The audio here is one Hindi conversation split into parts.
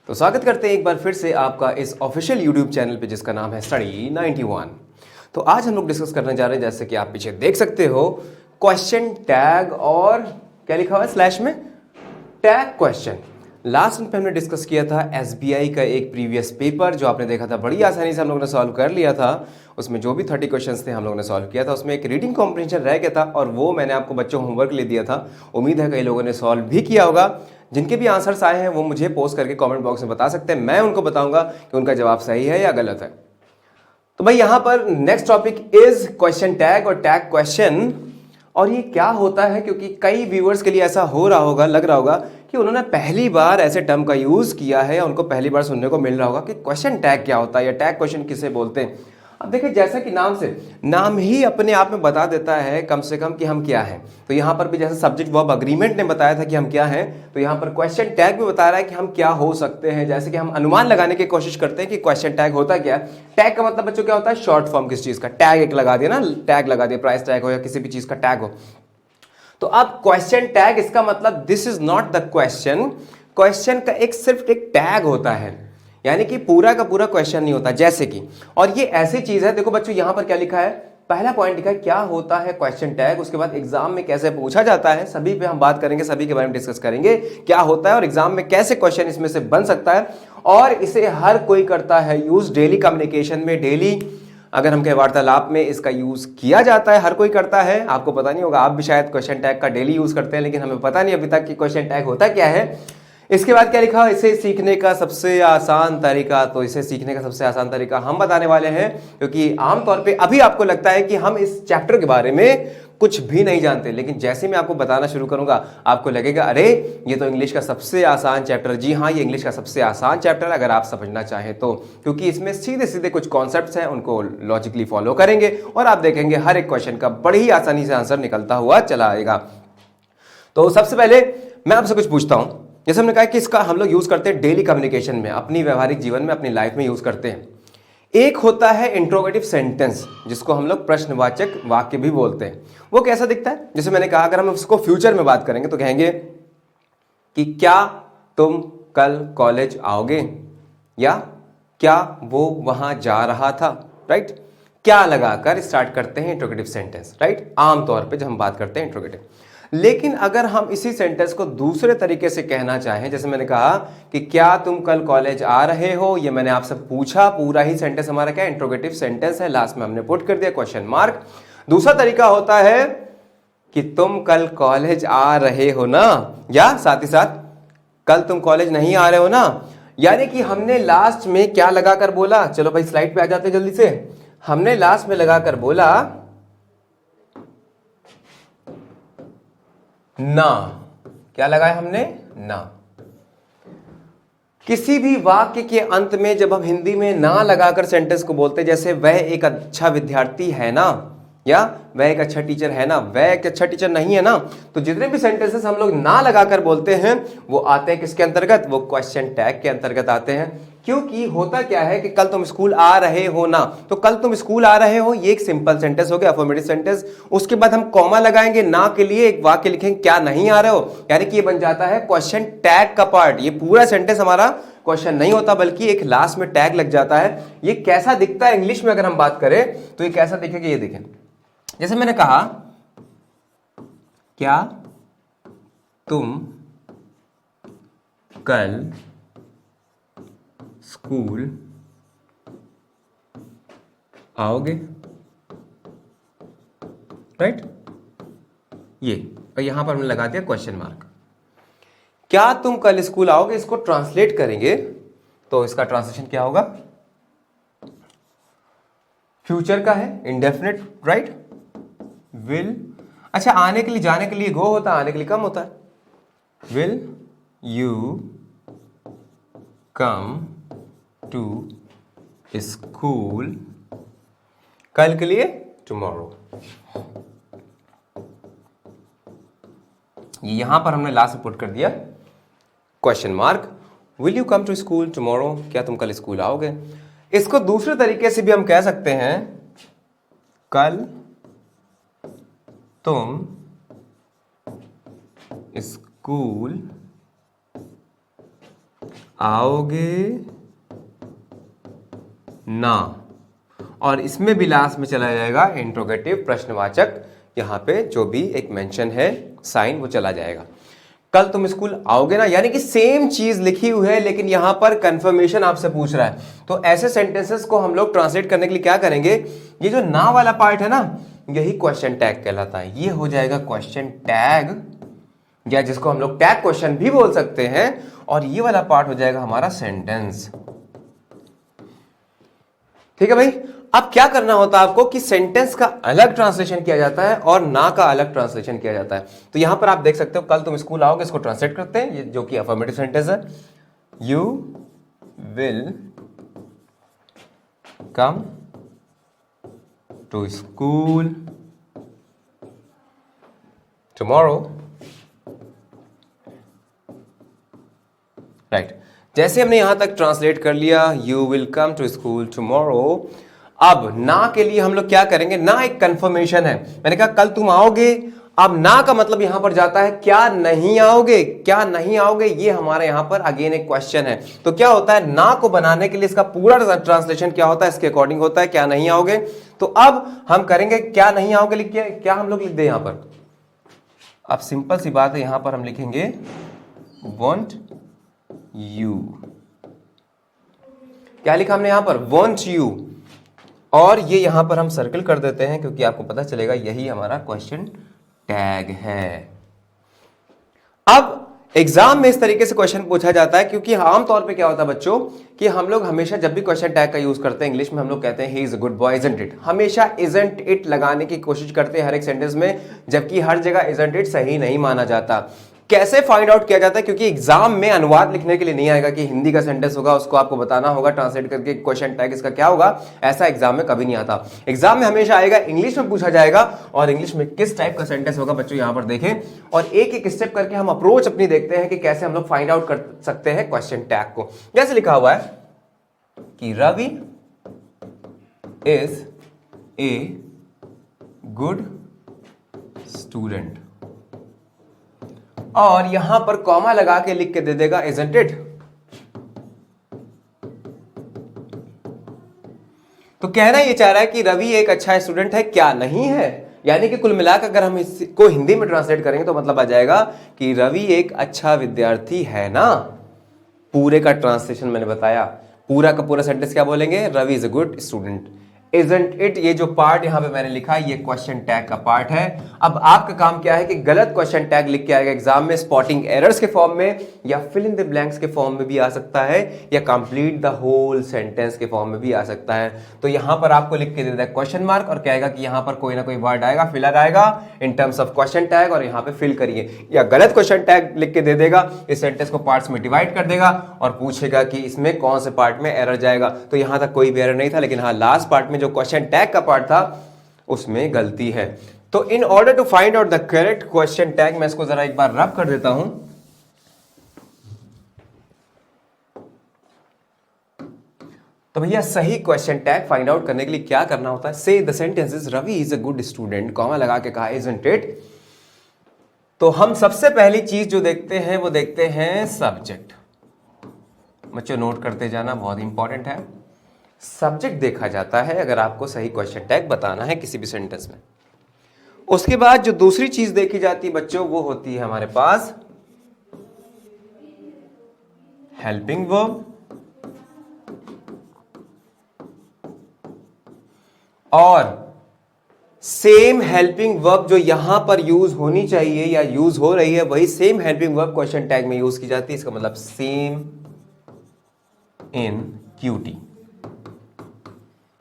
तो स्वागत करते हैं एक बार फिर से आपका इस ऑफिशियल यूट्यूब चैनल पे जिसका नाम है स्टडी 91। तो आज हम लोग डिस्कस करने जा रहे हैं, जैसे कि आप पीछे देख सकते हो, क्वेश्चन टैग और क्या लिखा हुआ है स्लैश में, टैग क्वेश्चन। लास्ट में हमने डिस्कस किया था एसबीआई का एक प्रीवियस पेपर जो आपने देखा था, बड़ी आसानी से हम लोगों ने सॉल्व कर लिया था। उसमें जो भी 30 क्वेश्चंस थे हम लोगों ने सॉल्व किया था। उसमें एक रीडिंग कॉम्प्रिहेंशन रह गया था और वो मैंने आपको बच्चों होमवर्क ले दिया था। उम्मीद है कई लोगों ने सॉल्व भी किया होगा। जिनके भी आंसर्स आए हैं वो मुझे पोस्ट करके कमेंट बॉक्स में बता सकते हैं, मैं उनको बताऊंगा कि उनका जवाब सही है या गलत है। तो भाई यहां पर next topic is question tag और टैग क्वेश्चन। और ये क्या होता है, क्योंकि कई व्यूअर्स के लिए ऐसा हो रहा होगा, लग रहा होगा कि उन्होंने पहली बार ऐसे टर्म का यूज किया है या उनको पहली बार सुनने को मिल रहा होगा कि क्वेश्चन टैग क्या होता है या टैग क्वेश्चन किसे बोलते हैं। अब देखिए, जैसा कि नाम ही अपने आप में बता देता है कम से कम कि हम क्या हैं। तो यहां पर भी जैसे सब्जेक्ट वर्ब अग्रीमेंट ने बताया था कि हम क्या हैं, तो यहां पर क्वेश्चन टैग भी बता रहा है कि हम क्या हो सकते हैं। जैसे कि हम अनुमान लगाने की कोशिश करते हैं कि क्वेश्चन टैग होता क्या है। टैग का मतलब बच्चों क्या होता है, शॉर्ट फॉर्म किस चीज का, टैग एक लगा दिया ना, टैग लगा दिया, प्राइस टैग हो या किसी भी चीज का टैग हो। तो अब क्वेश्चन टैग, इसका मतलब this is not the question. Question का एक सिर्फ एक टैग होता है, यानी कि पूरा का पूरा क्वेश्चन नहीं होता। जैसे कि, और ये ऐसी चीज है, देखो बच्चों यहां पर क्या लिखा है, पहला पॉइंट लिखा है क्या होता है क्वेश्चन टैग, उसके बाद एग्जाम में कैसे पूछा जाता है, सभी पे हम बात करेंगे, सभी के बारे में डिस्कस करेंगे क्या होता है और एग्जाम में कैसे क्वेश्चन इसमें से बन सकता है। और इसे हर कोई करता है यूज, डेली कम्युनिकेशन में, डेली अगर हम कहें वार्तालाप में इसका यूज किया जाता है, हर कोई करता है। आपको पता नहीं होगा, आप भी शायद क्वेश्चन टैग का डेली यूज करते हैं, लेकिन हमें पता नहीं अभी तक कि क्वेश्चन टैग होता क्या है। इसके बाद क्या लिखा, इसे सीखने का सबसे आसान तरीका। तो इसे सीखने का सबसे आसान तरीका हम बताने वाले हैं, क्योंकि आमतौर पे अभी आपको लगता है कि हम इस चैप्टर के बारे में कुछ भी नहीं जानते, लेकिन जैसे मैं आपको बताना शुरू करूंगा आपको लगेगा अरे ये तो इंग्लिश का सबसे आसान चैप्टर। जी हाँ, ये इंग्लिश का सबसे आसान चैप्टर अगर आप समझना चाहें तो, क्योंकि इसमें सीधे सीधे कुछ कॉन्सेप्ट्स हैं, उनको लॉजिकली फॉलो करेंगे और आप देखेंगे हर एक क्वेश्चन का बड़ी ही आसानी से आंसर निकलता हुआ चला आएगा। तो सबसे पहले मैं आपसे कुछ पूछता हूं, जैसे हमने कहा कि इसका हम लोग यूज करते हैं डेली कम्युनिकेशन में, अपनी व्यवहारिक जीवन में, अपनी लाइफ में यूज करते हैं। एक होता है इंट्रोगेटिव सेंटेंस, जिसको हम लोग प्रश्नवाचक वाक्य भी बोलते हैं। वो कैसा दिखता है, जैसे मैंने कहा अगर हम उसको फ्यूचर में बात करेंगे तो कहेंगे कि क्या तुम कल कॉलेज आओगे, या क्या वो वहां जा रहा था, राइट। क्या लगाकर स्टार्ट करते हैं इंट्रोगेटिव सेंटेंस, राइट, आमतौर पे जब हम बात करते हैं इंट्रोगेटिव। लेकिन अगर हम इसी सेंटेंस को दूसरे तरीके से कहना चाहें, जैसे मैंने कहा कि क्या तुम कल कॉलेज आ रहे हो, ये मैंने आपसे पूछा, पूरा ही सेंटेंस हमारा क्या इंट्रोगेटिव सेंटेंस है, लास्ट में हमने पुट कर दिया क्वेश्चन मार्क। दूसरा तरीका होता है कि तुम कल कॉलेज आ रहे हो ना, या साथ ही साथ कल तुम कॉलेज नहीं आ रहे हो ना। यानी कि हमने लास्ट में क्या लगाकर बोला, चलो भाई स्लाइड पे आ जाते जल्दी से। हमने लास्ट में लगाकर बोला ना। क्या लगाया हमने, ना। किसी भी वाक्य के अंत में जब हम हिंदी में ना लगाकर सेंटेंस को बोलते, जैसे वह एक अच्छा विद्यार्थी है ना, या वह एक अच्छा टीचर है ना, वह एक अच्छा टीचर नहीं है ना, तो जितने भी सेंटेंसेस हम लोग ना लगाकर बोलते हैं वो आते हैं किसके अंतर्गत, वो क्वेश्चन टैग के अंतर्गत आते हैं। क्योंकि होता क्या है कि कल तुम स्कूल आ रहे हो ना, तो कल तुम स्कूल आ रहे हो ये एक सिंपल सेंटेंस हो गया, अफर्मेटिव सेंटेंस। उसके बाद हम कॉमा लगाएंगे, ना के लिए एक वाक्य लिखेंगे क्या नहीं आ रहे हो, यानी कि ये बन जाता है क्वेश्चन टैग का पार्ट। ये पूरा सेंटेंस हमारा क्वेश्चन नहीं होता, बल्कि एक लास्ट में टैग लग जाता है। ये कैसा दिखता है इंग्लिश में अगर हम बात करें तो ये कैसा दिखेगा, ये देखें। जैसे मैंने कहा क्या तुम कल स्कूल आओगे, राइट, ये, और यहां पर हमने लगा दिया क्वेश्चन मार्क। क्या तुम कल स्कूल आओगे, इसको ट्रांसलेट करेंगे तो इसका ट्रांसलेशन क्या होगा, फ्यूचर का है, इंडेफिनिट, राइट, विल। अच्छा, आने के लिए, जाने के लिए गो होता है, आने के लिए कम होता है, will you come to school, कल के लिए टुमारो। यहां पर हमने लास्ट में पुट कर दिया question mark, will you come to school tomorrow, क्या तुम कल स्कूल आओगे। इसको दूसरे तरीके से भी हम कह सकते हैं, कल तुम स्कूल आओगे ना, और इसमें भी लास्ट में चला जाएगा इंट्रोगेटिव प्रश्नवाचक, यहां पे जो भी एक मेंशन है साइन वो चला जाएगा। कल तुम स्कूल आओगे ना, यानी कि सेम चीज लिखी हुई है लेकिन यहां पर कंफर्मेशन आपसे पूछ रहा है। तो ऐसे सेंटेंसेस को हम लोग ट्रांसलेट करने के लिए क्या करेंगे, ये जो ना वाला पार्ट है ना, यही क्वेश्चन टैग कहलाता है। ये हो जाएगा क्वेश्चन टैग, या जिसको हम लोग टैग क्वेश्चन भी बोल सकते हैं, और ये वाला पार्ट हो जाएगा हमारा सेंटेंस। ठीक है भाई। अब क्या करना होता है आपको कि सेंटेंस का अलग ट्रांसलेशन किया जाता है और ना का अलग ट्रांसलेशन किया जाता है। तो यहां पर आप देख सकते हो, कल तुम स्कूल आओगे, इसको ट्रांसलेट करते हैं, ये जो कि अफर्मेटिव सेंटेंस है। You will come to school tomorrow, right. जैसे हमने यहां तक ट्रांसलेट कर लिया, you will come to school tomorrow, अब ना के लिए हम लोग क्या करेंगे, ना एक कंफर्मेशन है। मैंने कहा कल तुम आओगे, अब ना का मतलब यहां पर जाता है क्या नहीं आओगे, क्या नहीं आओगे, ये हमारे यहां पर अगेन एक क्वेश्चन है। तो क्या होता है, ना को बनाने के लिए इसका पूरा ट्रांसलेशन क्या होता है, इसके अकॉर्डिंग होता है क्या नहीं आओगे। तो अब हम करेंगे क्या नहीं आओगे लिख के, क्या हम लोग लिख दे यहां पर। अब सिंपल सी बात है, यहां पर हम लिखेंगे वॉन्ट यू। क्या लिखा हमने यहां पर, वॉन्ट यू, और ये यहां पर हम सर्कल कर देते हैं क्योंकि आपको पता चलेगा यही हमारा क्वेश्चन टैग है। अब एग्जाम में इस तरीके से क्वेश्चन पूछा जाता है, क्योंकि आमतौर पे क्या होता है बच्चों कि हम लोग हमेशा जब भी क्वेश्चन टैग का यूज करते हैं, इंग्लिश में हम लोग कहते हैं he is a good boy, isn't it, हमेशा इजंट इट लगाने की कोशिश करते हैं हर एक सेंटेंस में, जबकि हर जगह इजंट इट सही नहीं माना जाता। कैसे फाइंड आउट किया जाता है, क्योंकि एग्जाम में अनुवाद लिखने के लिए नहीं आएगा कि हिंदी का सेंटेंस होगा, उसको आपको बताना होगा ट्रांसलेट करके क्वेश्चन टैग इसका क्या होगा, ऐसा एग्जाम में कभी नहीं आता। एग्जाम में हमेशा आएगा इंग्लिश में पूछा जाएगा, और इंग्लिश में किस टाइप का सेंटेंस होगा बच्चों यहां पर देखें, और एक एक स्टेप करके हम अप्रोच अपनी देखते हैं कि कैसे हम लोग फाइंड आउट कर सकते हैं क्वेश्चन टैग को। जैसे लिखा हुआ है कि Ravi is a good student, और यहां पर कॉमा लगा के लिख के दे देगा इजंट इट। तो कहना ये चाह रहा है कि रवि एक अच्छा स्टूडेंट है, क्या नहीं है। यानी कि कुल मिलाकर अगर हम इसको हिंदी में ट्रांसलेट करेंगे तो मतलब आ जाएगा कि रवि एक अच्छा विद्यार्थी है ना। पूरे का ट्रांसलेशन मैंने बताया, पूरा का पूरा सेंटेंस क्या बोलेंगे, Ravi is a good student. Isn't it, ये जो पार्ट यहां पे मैंने लिखा है ये क्वेश्चन टैग का पार्ट है। अब आपका काम क्या है कि गलत क्वेश्चन टैग लिख के आएगा एग्जाम में, स्पॉटिंग एरर्स के फॉर्म में, या फिल इन द ब्लैंक्स के फॉर्म में भी आ सकता है, या कंप्लीट द होल सेंटेंस के फॉर्म में भी आ सकता है। तो यहां पर आपको लिख के दे देगा क्वेश्चन मार्क, और कहेगा कि यहां पर कोई ना कोई वर्ड आएगा, फिलर आएगा in terms of question tag, और यहां पे फिल करिए। या गलत क्वेश्चन टैग लिख के दे देगा, इस सेंटेंस को पार्ट्स में डिवाइड कर देगा और पूछेगा कि इसमें कौन से पार्ट में एरर जाएगा। तो यहां तक कोई भी एरर नहीं था, लेकिन हाँ लास्ट पार्ट में जो क्वेश्चन टैग का पार्ट था उसमें गलती है। तो in order to find out the correct question tag, मैं इसको जरा एक बार रब कर देता हूं। तो भैया सही क्वेश्चन टैग फाइंड आउट करने के लिए क्या करना होता है, say the sentences Ravi is a good student, comma लगा के कहा इजंट इट। तो हम सबसे पहली चीज जो देखते हैं वो देखते हैं सब्जेक्ट। बच्चों नोट करते जाना, बहुत इंपॉर्टेंट है। सब्जेक्ट देखा जाता है अगर आपको सही क्वेश्चन टैग बताना है किसी भी सेंटेंस में। उसके बाद जो दूसरी चीज देखी जाती है बच्चों वो होती है हमारे पास हेल्पिंग वर्ब, और सेम हेल्पिंग वर्ब जो यहां पर यूज होनी चाहिए या यूज हो रही है वही same helping verb question tag में यूज की जाती है। इसका मतलब same in QT,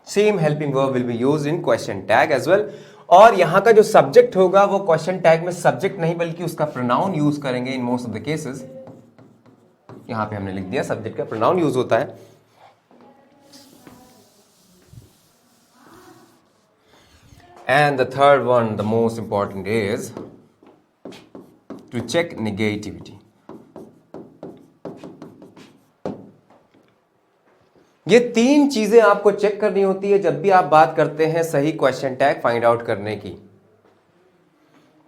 same helping verb will be used in question tag as well. और यहां का जो सब्जेक्ट होगा वो क्वेश्चन टैग में सब्जेक्ट नहीं बल्कि उसका प्रोनाउन यूज करेंगे in most of the cases. यहां पे हमने लिख दिया सब्जेक्ट का प्रोनाउन यूज होता है। And the third one, the most important, is to check negativity. ये तीन चीजें आपको चेक करनी होती है जब भी आप बात करते हैं सही क्वेश्चन टैग फाइंड आउट करने की।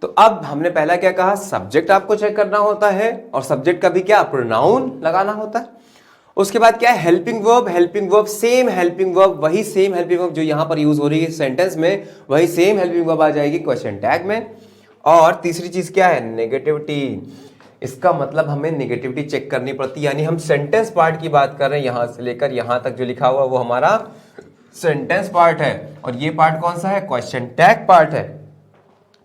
तो अब हमने पहला क्या कहा, सब्जेक्ट आपको चेक करना होता है, और सब्जेक्ट का भी क्या प्रोनाउन लगाना होता है। उसके बाद क्या है, helping verb. Helping verb same helping verb, वही सेम हेल्पिंग वर्ब जो यहां पर यूज हो रही है सेंटेंस में, वही सेम हेल्पिंग वर्ब आ जाएगी क्वेश्चन टैग में। और तीसरी चीज क्या है, नेगेटिविटी। इसका मतलब हमें नेगेटिविटी चेक करनी पड़ती है, यानी हम सेंटेंस पार्ट की बात कर रहे हैं, यहां से लेकर यहां तक जो लिखा हुआ वो हमारा सेंटेंस पार्ट है, और ये पार्ट कौन सा है, क्वेश्चन टैग पार्ट है।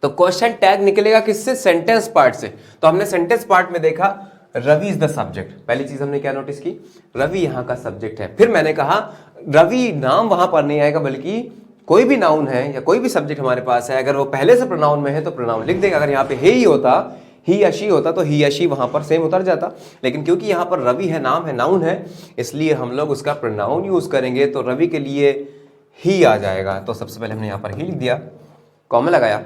तो क्वेश्चन टैग निकलेगा किससे, सेंटेंस पार्ट से। तो हमने सेंटेंस पार्ट में देखा रवि इज द सब्जेक्ट, पहली चीज हमने क्या नोटिस की, रवि यहां का सब्जेक्ट है। फिर मैंने कहा रवि नाम वहां पर नहीं आएगा, बल्कि कोई भी नाउन है या कोई भी सब्जेक्ट हमारे पास है, अगर वो पहले से प्रोनाउन में है तो प्रोनाउन लिख देगा। अगर यहाँ पे ही होता, ही या शी होता, तो ही या शी वहां पर सेम उतर जाता। लेकिन क्योंकि यहाँ पर रवि है, नाम है, नाउन है, इसलिए हम लोग उसका प्रोनाउन यूज करेंगे। तो रवि के लिए ही आ जाएगा। तो सबसे पहले हमने यहाँ पर ही लिख दिया, कॉमा लगाया।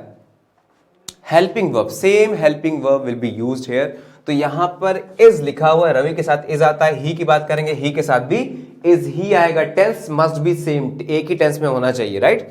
Helping verb, same helping verb will be used here. तो यहां पर इज लिखा हुआ है, रवि के साथ इज आता है, ही की बात करेंगे, ही के साथ भी इज ही आएगा। टेंस मस्ट बी सेम, एक ही टेंस में होना चाहिए, राइट।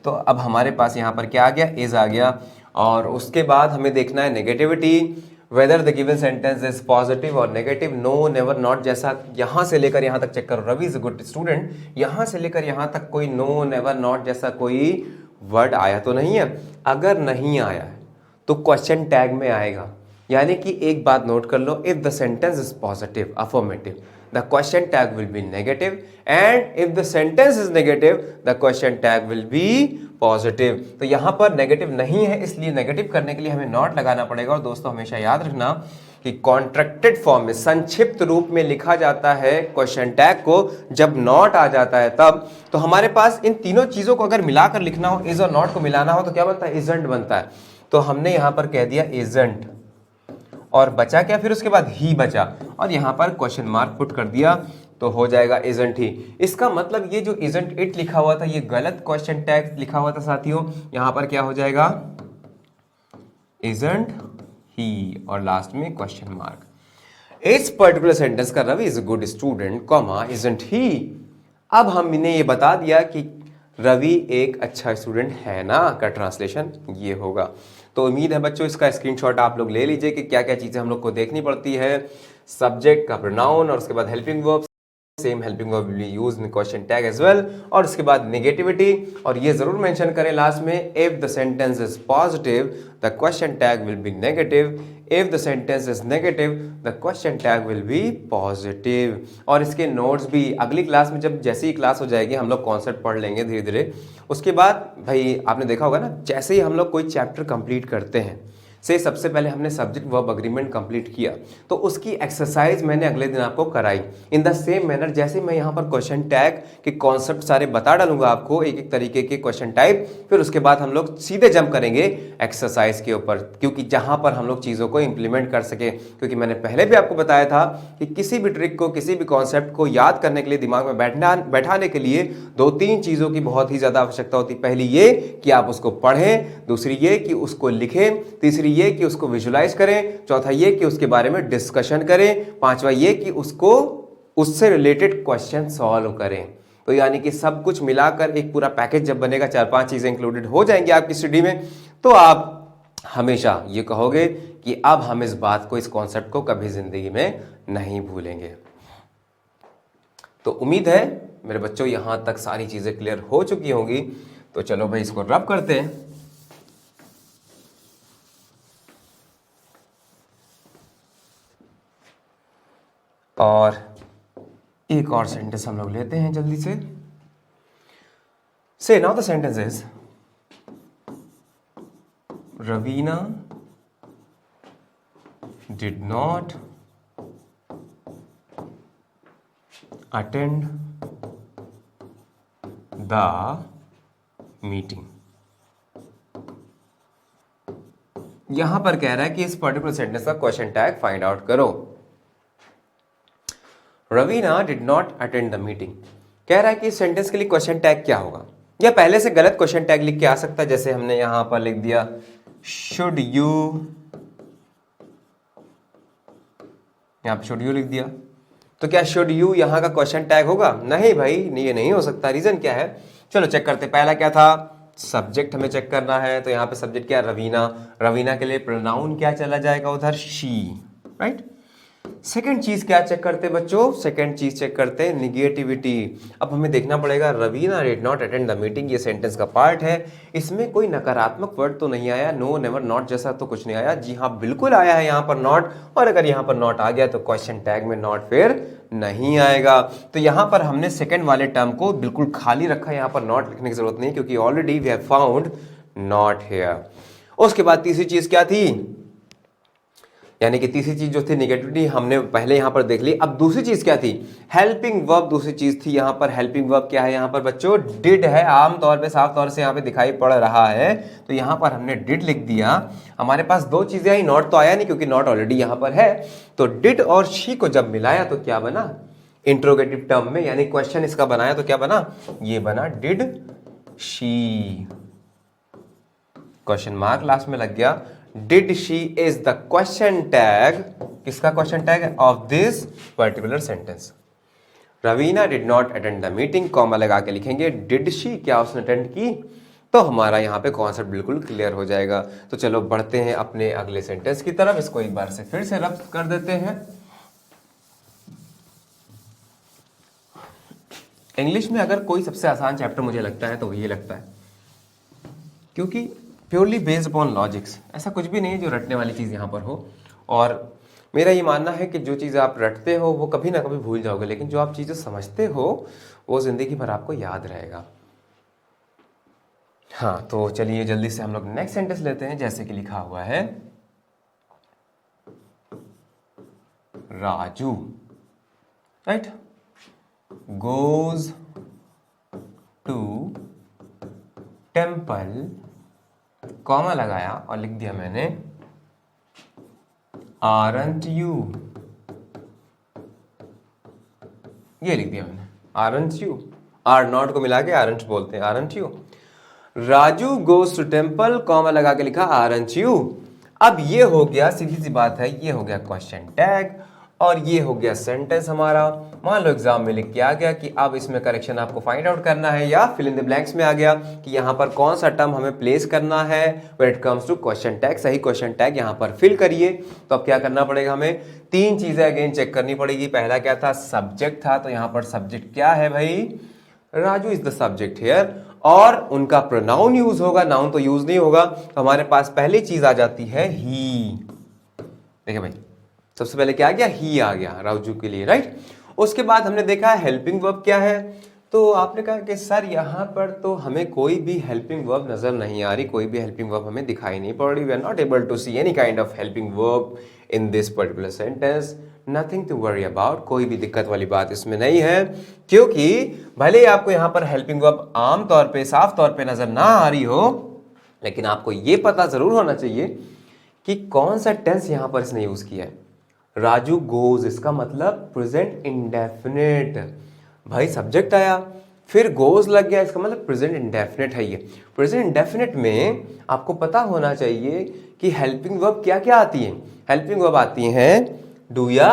तो अब हमारे पास यहां पर क्या आ गया, इज आ गया। और उसके बाद हमें देखना है negativity, whether the given sentence is positive और नेगेटिव, नो, नेवर, नॉट। जैसा यहां से लेकर यहां तक चेक करो, Ravi is a good student, यहां से लेकर यहां तक कोई नो, नेवर, नॉट जैसा कोई वर्ड आया तो नहीं है। अगर नहीं आया है तो क्वेश्चन टैग में आएगा। यानी कि एक बात नोट कर लो, if the sentence is positive, affirmative, the question tag will be negative, and if the sentence is negative, the question tag will be positive. तो यहां पर नेगेटिव नहीं है, इसलिए नेगेटिव करने के लिए हमें नॉट लगाना पड़ेगा। और दोस्तों हमेशा याद रखना कि कॉन्ट्रैक्टेड फॉर्म में, संक्षिप्त रूप में लिखा जाता है क्वेश्चन टैग को, जब नॉट आ जाता है तब। तो हमारे पास इन तीनों चीजों को अगर मिलाकर लिखना हो, इज और नॉट को मिलाना हो, तो क्या बनता है, इजंट बनता है। तो हमने यहां पर कह दिया इजंट, और बचा क्या, फिर उसके बाद ही बचा, और यहां पर क्वेश्चन मार्क पुट कर दिया, तो हो जाएगा इजंट ही। इसका मतलब ये जो इजंट इट लिखा हुआ था, ये गलत क्वेश्चन टैग लिखा हुआ था साथियों। यहां पर क्या हो जाएगा, इजंट ही, और लास्ट में क्वेश्चन मार्क। इस पर्टिकुलर सेंटेंस का Ravi is a good student, comma, isn't he. अब हमने ये बता दिया कि रवि एक अच्छा स्टूडेंट है ना, का ट्रांसलेशन ये होगा। तो उम्मीद है बच्चों इसका स्क्रीनशॉट आप लोग ले लीजिए कि क्या क्या चीजें हम लोग को देखनी पड़ती है। सब्जेक्ट का प्रोनाउन, और उसके बाद helping verb, same helping verb will be used in question tag as well, और उसके बाद नेगेटिविटी। और ये जरूर मेंशन करें लास्ट में, if the sentence is positive the question tag will be negative, if the sentence is negative the question tag will be positive. और इसके नोट्स भी अगली क्लास में, जब जैसे ही क्लास हो जाएगी, हम लोग कॉन्सेप्ट पढ़ लेंगे धीरे धीरे। उसके बाद भाई आपने देखा होगा ना, जैसे ही हम लोग कोई चैप्टर कंप्लीट करते हैं, से सबसे पहले हमने सब्जेक्ट वर्ब अग्रीमेंट कंप्लीट किया, तो उसकी एक्सरसाइज मैंने अगले दिन आपको कराई। इन द सेम मैनर जैसे मैं यहाँ पर क्वेश्चन टैग के कॉन्सेप्ट सारे बता डालूंगा आपको, एक एक तरीके के क्वेश्चन टाइप, फिर उसके बाद हम लोग सीधे जंप करेंगे एक्सरसाइज के ऊपर, क्योंकि जहां पर हम लोग चीज़ों को इंप्लीमेंट कर सके। क्योंकि मैंने पहले भी आपको बताया था कि किसी भी ट्रिक को, किसी भी कॉन्सेप्ट को याद करने के लिए, दिमाग में बैठाने के लिए दो तीन चीज़ों की बहुत ही ज़्यादा आवश्यकता होती है। पहली ये कि आप उसको पढ़ें, दूसरी ये कि उसको लिखें, तीसरी ये कि उसको विजुलाइज करें, चौथा ये कि उसके बारे में डिस्कशन करें, पांचवा ये कि उसको उससे रिलेटेड क्वेश्चन सॉल्व करें। तो यानी कि सब कुछ मिलाकर एक पूरा पैकेज जब बनेगा, चार पांच चीजें इंक्लूडेड हो जाएंगी आपकी स्टडी में, तो आप हमेशा ये कहोगे कि अब हम इस बात को, इस कॉन्सेप्ट को कभी जिंदगी में नहीं भूलेंगे। तो उम्मीद है मेरे बच्चों यहां तक सारी चीजें क्लियर हो चुकी होंगी। तो चलो भाई इसको रब करते हैं। और एक और सेंटेंस हम लोग लेते हैं जल्दी से। से now the sentence is, Raveena did not attend the meeting. यहां पर कह रहा है कि इस पर्टिकुलर सेंटेंस का क्वेश्चन टैग फाइंड आउट करो। Raveena did not attend the meeting, कह रहा है कि इस सेंटेंस के लिए क्वेश्चन टैग क्या होगा। या पहले से गलत क्वेश्चन टैग लिख के आ सकता है, जैसे हमने यहां पर लिख दिया शुड यू, यहां पे शुड यू लिख दिया, तो क्या शुड यू यहां का क्वेश्चन टैग होगा? नहीं भाई, ये नहीं हो सकता। रीजन क्या है, चलो चेक करते। पहला क्या था, सब्जेक्ट हमें चेक करना है, तो यहां पे सब्जेक्ट क्या, रवीना। रवीना के लिए प्रोनाउन क्या चला जाएगा उधर, शी, राइट। सेकंड चीज क्या चेक करते हैं बच्चों? सेकंड चीज चेक करते हैं निगेटिविटी। अब हमें देखना पड़ेगा Raveena did not attend the meeting, ये सेंटेंस का पार्ट है। इसमें कोई नकारात्मक वर्ड तो नहीं आया, नो नेवर नॉट जैसा तो कुछ नहीं आया। जी हाँ बिल्कुल आया है यहाँ पर नॉट, और अगर यहाँ पर नॉट आ गया तो क्वेश्चन टैग में नॉट फिर नहीं आएगा। तो यहाँ पर हमने सेकंड वाले टर्म को बिल्कुल खाली रखा, यहाँ पर नॉट लिखने की जरूरत नहीं क्योंकि already we have found not here. उसके बाद तीसरी चीज क्या थी? यानी कि तीसरी चीज जो थी निगेटिविटी हमने पहले यहां पर देख ली। अब दूसरी चीज क्या थी? हेल्पिंग वर्ब दूसरी चीज थी। यहां पर हेल्पिंग वर्ब क्या है? यहां पर बच्चों डिड है, आमतौर पे साफ तौर से यहां पे दिखाई पड़ रहा है, तो यहां पर हमने डिड लिख दिया। हमारे पास दो चीजें आई, नॉट तो आया नहीं क्योंकि नॉट ऑलरेडी यहां पर है। तो डिड और शी को जब मिलाया तो क्या बना? इंट्रोगेटिव टर्म में, यानी क्वेश्चन इसका बनाया तो क्या बना? ये बना did she, question mark last में लग गया। Did she is the question tag, किसका क्वेश्चन टैग है? Of this particular sentence. Raveena did not attend the meeting, comma लगा के लिखेंगे डिड शी, क्या उसने अटेंड की? तो हमारा यहाँ पे कॉन्सेप्ट बिल्कुल क्लियर हो जाएगा। तो चलो बढ़ते हैं अपने अगले सेंटेंस की तरफ। इसको एक बार से फिर से रब्त कर देते हैं। इंग्लिश में अगर कोई सबसे आसान चैप्टर मुझे लगता है तो ये लगता है, क्योंकि प्योरली बेस्ड अपॉन लॉजिक्स, ऐसा कुछ भी नहीं है जो रटने वाली चीज़ यहाँ पर हो। और मेरा ये मानना है कि जो चीज़ आप रटते हो वो कभी ना कभी भूल जाओगे, लेकिन जो आप चीज़ें समझते हो वो ज़िंदगी भर आपको याद रहेगा। हाँ तो चलिए जल्दी से हम लोग नेक्स्ट सेंटेंस लेते हैं। जैसे कि लिखा हुआ है Raju, right, goes to temple, comma लगाया और लिख दिया मैंने आरंट यू, ये लिख दिया मैंने आरंट यू, आर नॉट को मिला के आरंट बोलते हैं, aren't you. Raju goes to temple, comma लगा के लिखा आरंट यू। अब ये हो गया, सीधी सी बात है, ये हो गया क्वेश्चन टैग और ये हो गया सेंटेंस हमारा। मान लो एग्जाम में लिख के आ गया कि अब इसमें करेक्शन आपको फाइंड आउट करना है, या फिल इन द ब्लैंक्स में आ गया कि यहाँ पर कौन सा टर्म हमें प्लेस करना है when it comes to question tag. सही क्वेश्चन टैग यहाँ पर फिल करिए। तो अब क्या करना पड़ेगा? हमें तीन चीजें अगेन चेक करनी पड़ेगी। पहला क्या था? सब्जेक्ट था, तो यहाँ पर सब्जेक्ट क्या है भाई? Raju is the subject here. और उनका प्रोनाउन यूज होगा, नाउन तो यूज नहीं होगा। तो हमारे पास पहली चीज आ जाती है ही। देखिए भाई सबसे पहले क्या आ गया? ही आ गया राजू के लिए, राइट। उसके बाद हमने देखा हेल्पिंग वर्ब क्या है, तो आपने कहा कि सर यहाँ पर तो हमें कोई भी हेल्पिंग वर्ब नजर नहीं आ रही, कोई भी हेल्पिंग वर्ब हमें दिखाई नहीं पड़ रही। We are not able to see any kind of helping verb in this particular sentence. Nothing to worry about, कोई भी दिक्कत वाली बात इसमें नहीं है, क्योंकि भले ही आपको यहाँ पर हेल्पिंग वर्ब आम तौर पे साफ तौर पे नजर ना आ रही हो, लेकिन आपको ये पता जरूर होना चाहिए कि कौन सा टेंस यहाँ पर इसने यूज किया है। राजू गोज, इसका मतलब प्रेजेंट इंडेफिनिट। भाई सब्जेक्ट आया फिर गोज लग गया, इसका मतलब प्रेजेंट इंडेफिनिट है। ये प्रेजेंट इंडेफिनिट में आपको पता होना चाहिए कि हेल्पिंग वर्ब क्या क्या आती है। हेल्पिंग वर्ब आती हैं डू या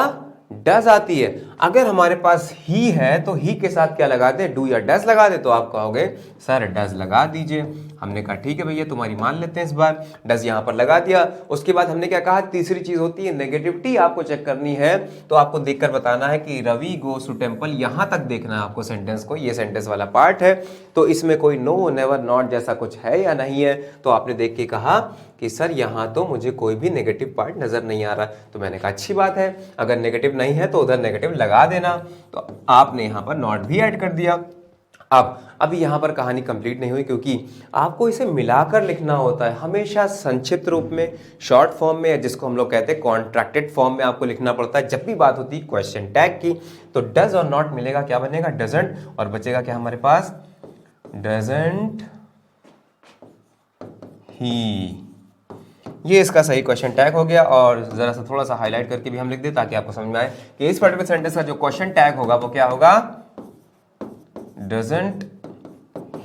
डज आती है। अगर हमारे पास ही है तो ही के साथ क्या लगा दे? डू या डज लगा दे। तो आप कहोगे सर डज लगा दीजिए। हमने कहा ठीक है भैया तुम्हारी मान लेते हैं इस बार, डज यहाँ पर लगा दिया। उसके बाद हमने क्या कहा? तीसरी चीज होती है नेगेटिविटी, आपको चेक करनी है। तो आपको देखकर बताना है कि रवि गोस टू टेम्पल, यहां तक देखना है आपको सेंटेंस को, ये सेंटेंस वाला पार्ट है। तो इसमें कोई नो नेवर नॉट जैसा कुछ है या नहीं है। तो आपने देख के कहा कि सर यहाँ तो मुझे कोई भी नेगेटिव पार्ट नजर नहीं आ रहा। तो मैंने कहा अच्छी बात है, अगर नेगेटिव नहीं है तो उधर नेगेटिव लगा देना। तो आपने यहाँ पर नॉट भी ऐड कर दिया। अब अभी यहाँ पर कहानी कंप्लीट नहीं हुई, क्योंकि आपको इसे मिलाकर लिखना होता है हमेशा संक्षिप्त रूप में, शॉर्ट फॉर्म में, जिसको हम लोग कहते हैं कॉन्ट्रैक्टेड फॉर्म में आपको लिखना पड़ता है जब भी बात होती है क्वेश्चन टैग की। तो डज और नॉट मिलेगा, क्या बनेगा? डजंट, और बचेगा क्या हमारे पास? डजंट ही। ये इसका सही क्वेश्चन टैग हो गया। और जरा सा थोड़ा सा हाईलाइट करके भी हम लिख दें ताकि आपको समझ में आए कि इस पर्टिकुलर सेंटेंस का जो क्वेश्चन टैग होगा वो क्या होगा? डजंट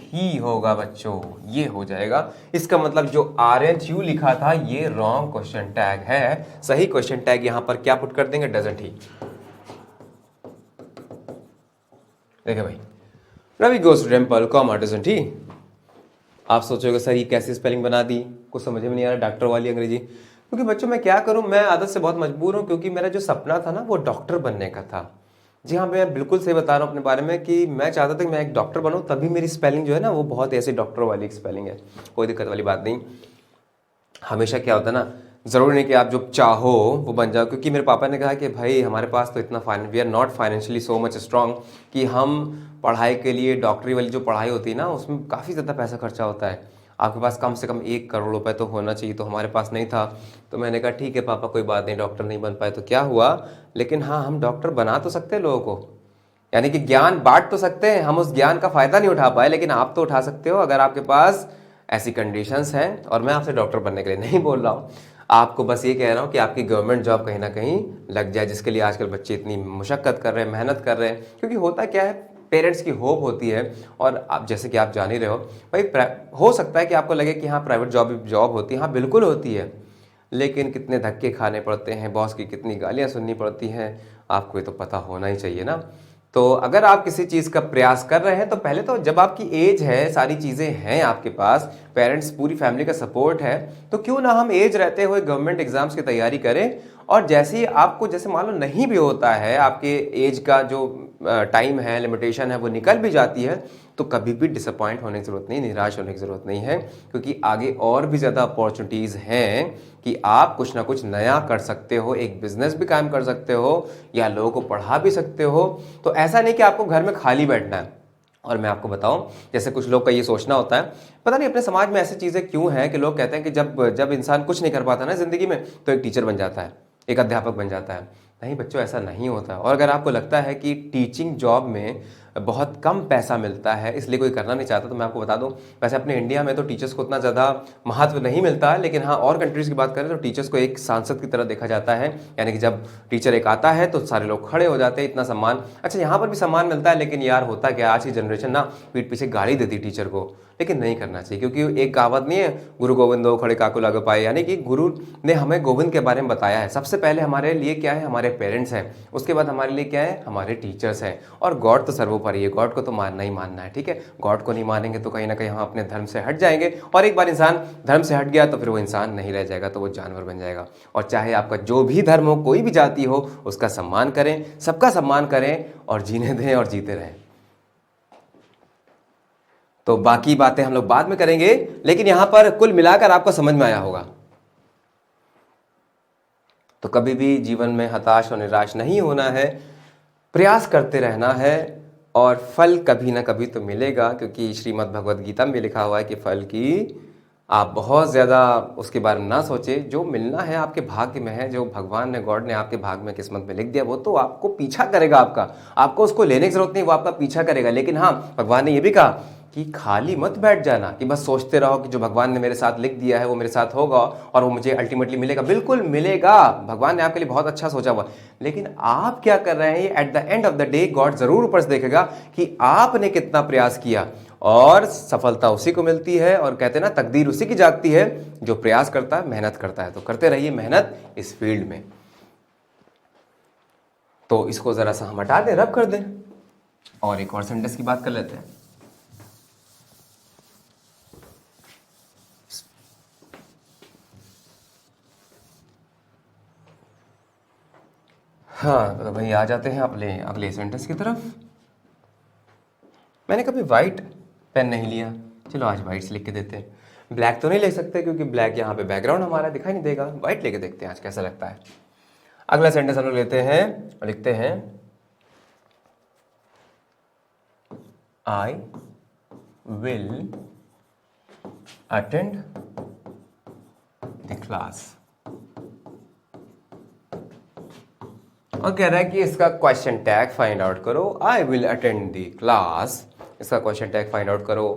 ही होगा बच्चों, ये हो जाएगा। इसका मतलब जो RHU लिखा था ये रॉन्ग क्वेश्चन टैग है। सही क्वेश्चन टैग यहां पर क्या पुट कर देंगे? Doesn't he. देखिए भाई Ravi goes to temple comma doesn't he. आप सोचोगे सर ये कैसी स्पेलिंग बना दी, कुछ समझ में नहीं आ रहा, डॉक्टर वाली अंग्रेजी। क्योंकि बच्चों मैं क्या करूं, मैं आदत से बहुत मजबूर हूं, क्योंकि मेरा जो सपना था ना वो डॉक्टर बनने का था। जी हाँ, मैं बिल्कुल सही बता रहा हूँ अपने बारे में कि मैं चाहता था कि मैं एक डॉक्टर बनूं, तभी मेरी स्पेलिंग जो है ना वो बहुत ऐसे डॉक्टर वाली स्पेलिंग है, कोई दिक्कत वाली बात नहीं। हमेशा क्या होता है ना, ज़रूरी नहीं कि आप जो चाहो वो बन जाओ, क्योंकि मेरे पापा ने कहा कि भाई हमारे पास तो इतना we are not financially so much strong कि हम पढ़ाई के लिए, डॉक्टरी वाली जो पढ़ाई होती है ना उसमें काफ़ी ज़्यादा पैसा खर्चा होता है, आपके पास कम से कम 1 करोड़ रुपए तो होना चाहिए, तो हमारे पास नहीं था। तो मैंने कहा ठीक है पापा, कोई बात नहीं, डॉक्टर नहीं बन पाए तो क्या हुआ, लेकिन हाँ हम डॉक्टर बना तो सकते हैं लोगों को, यानी कि ज्ञान बांट तो सकते हैं। हम उस ज्ञान का फायदा नहीं उठा पाए, लेकिन आप तो उठा सकते हो अगर आपके पास ऐसी कंडीशंस हैं। और मैं आपसे डॉक्टर बनने के लिए नहीं बोल रहा हूँ, आपको बस ये कह रहा हूँ कि आपकी गवर्नमेंट जॉब कहीं ना कहीं लग जाए, जिसके लिए आजकल बच्चे इतनी मुशक्कत कर रहे हैं, मेहनत कर रहे हैं। क्योंकि होता क्या है, पेरेंट्स की होप होती है, और आप जैसे कि आप जान ही रहे हो भाई, हो सकता है कि आपको लगे कि हाँ प्राइवेट जॉब होती है, हाँ बिल्कुल होती है, लेकिन कितने धक्के खाने पड़ते हैं, बॉस की कितनी गालियाँ सुननी पड़ती हैं, आपको ये तो पता होना ही चाहिए ना। तो अगर आप किसी चीज़ का प्रयास कर रहे हैं तो पहले तो जब आपकी एज है, सारी चीज़ें हैं आपके पास, पेरेंट्स पूरी फैमिली का सपोर्ट है, तो क्यों ना हम एज रहते हुए गवर्नमेंट एग्जाम्स की तैयारी करें। और जैसे ही आपको, जैसे मान लो नहीं भी होता है, आपके एज का जो टाइम है, लिमिटेशन है, वो निकल भी जाती है, तो कभी भी डिसअपॉइंट होने की ज़रूरत नहीं, निराश होने की ज़रूरत नहीं है, क्योंकि आगे और भी ज़्यादा अपॉर्चुनिटीज़ हैं कि आप कुछ ना कुछ नया कर सकते हो, एक बिजनेस भी कायम कर सकते हो, या लोगों को पढ़ा भी सकते हो। तो ऐसा नहीं कि आपको घर में खाली बैठना है। और मैं आपको बताऊं, जैसे कुछ लोग का ये सोचना होता है, पता नहीं अपने समाज में ऐसी चीज़ें क्यों हैं कि लोग कहते हैं कि जब जब इंसान कुछ नहीं कर पाता ना ज़िंदगी में, तो एक टीचर बन जाता है, एक अध्यापक बन जाता है। नहीं बच्चों, ऐसा नहीं होता। और अगर आपको लगता है कि टीचिंग जॉब में बहुत कम पैसा मिलता है इसलिए कोई करना नहीं चाहता, तो मैं आपको बता दूं, वैसे अपने इंडिया में तो टीचर्स को उतना ज़्यादा महत्व नहीं मिलता है, लेकिन हाँ और कंट्रीज़ की बात करें तो टीचर्स को एक सांसद की तरह देखा जाता है। यानी कि जब टीचर एक आता है तो सारे लोग खड़े हो जाते हैं, इतना सम्मान। अच्छा, यहाँ पर भी सम्मान मिलता है, लेकिन यार होता क्या, आज की जनरेशन ना पीठ पीछे गाली देती टीचर को, लेकिन नहीं करना चाहिए, क्योंकि एक कहावत नहीं है, गुरु गोविंदो खड़े काको लागो पाए, यानी कि गुरु ने हमें गोविंद के बारे में बताया है। सबसे पहले हमारे लिए क्या है, हमारे पेरेंट्स हैं, उसके बाद हमारे लिए क्या है, हमारे टीचर्स हैं, और गॉड तो सर्वोपरि है, गॉड को तो मानना ही मानना है। ठीक है, गॉड को नहीं मानेंगे तो कहीं ना कहीं हम अपने धर्म से हट जाएंगे, और एक बार इंसान धर्म से हट गया तो फिर वो इंसान नहीं रह जाएगा, तो वो जानवर बन जाएगा। और चाहे आपका जो भी धर्म हो, कोई भी जाति हो, उसका सम्मान करें, सबका सम्मान करें, और जीने दें और जीते रहें। तो बाकी बातें हम लोग बाद में करेंगे, लेकिन यहां पर कुल मिलाकर आपको समझ में आया होगा। तो कभी भी जीवन में हताश और निराश नहीं होना है, प्रयास करते रहना है, और फल कभी ना कभी तो मिलेगा, क्योंकि श्रीमद् भगवद गीता में लिखा हुआ है कि फल की आप बहुत ज़्यादा उसके बारे में ना सोचें, जो मिलना है आपके भाग्य में है, जो भगवान ने, गॉड ने आपके भाग्य में, किस्मत में लिख दिया, वो तो आपको पीछा करेगा आपका, आपको उसको लेने की जरूरत नहीं, वो आपका पीछा करेगा। लेकिन हाँ, भगवान ने ये भी कहा कि खाली मत बैठ जाना कि बस सोचते रहो कि जो भगवान ने मेरे साथ लिख दिया है वो मेरे साथ होगा और वो मुझे अल्टीमेटली मिलेगा। बिल्कुल मिलेगा, भगवान ने आपके लिए बहुत अच्छा सोचा हुआ, लेकिन आप क्या कर रहे हैं, at the end of the day God जरूर ऊपर से देखेगा कि आपने कितना प्रयास किया, और सफलता उसी को मिलती है। और कहते हैं ना, तकदीर उसी की जागती है जो प्रयास करता है, मेहनत करता है। तो करते रहिए मेहनत इस फील्ड में। तो इसको जरा सा हम हटा दें, रब कर दें, और एक और सेंटेंस की बात कर लेते हैं। हाँ तो भाई आ जाते हैं अपने अगले सेंटेंस की तरफ। मैंने कभी वाइट पेन नहीं लिया, चलो आज वाइट से लिख के देते हैं। ब्लैक तो नहीं ले सकते क्योंकि ब्लैक यहाँ पे बैकग्राउंड हमारा दिखाई नहीं देगा, वाइट लेके देखते हैं आज कैसा लगता है। अगला सेंटेंस हम लोग लेते हैं और लिखते हैं, I will attend the class. और कह रहा है कि इसका क्वेश्चन टैग फाइंड आउट करो, I will attend the class, इसका क्वेश्चन टैग फाइंड आउट करो।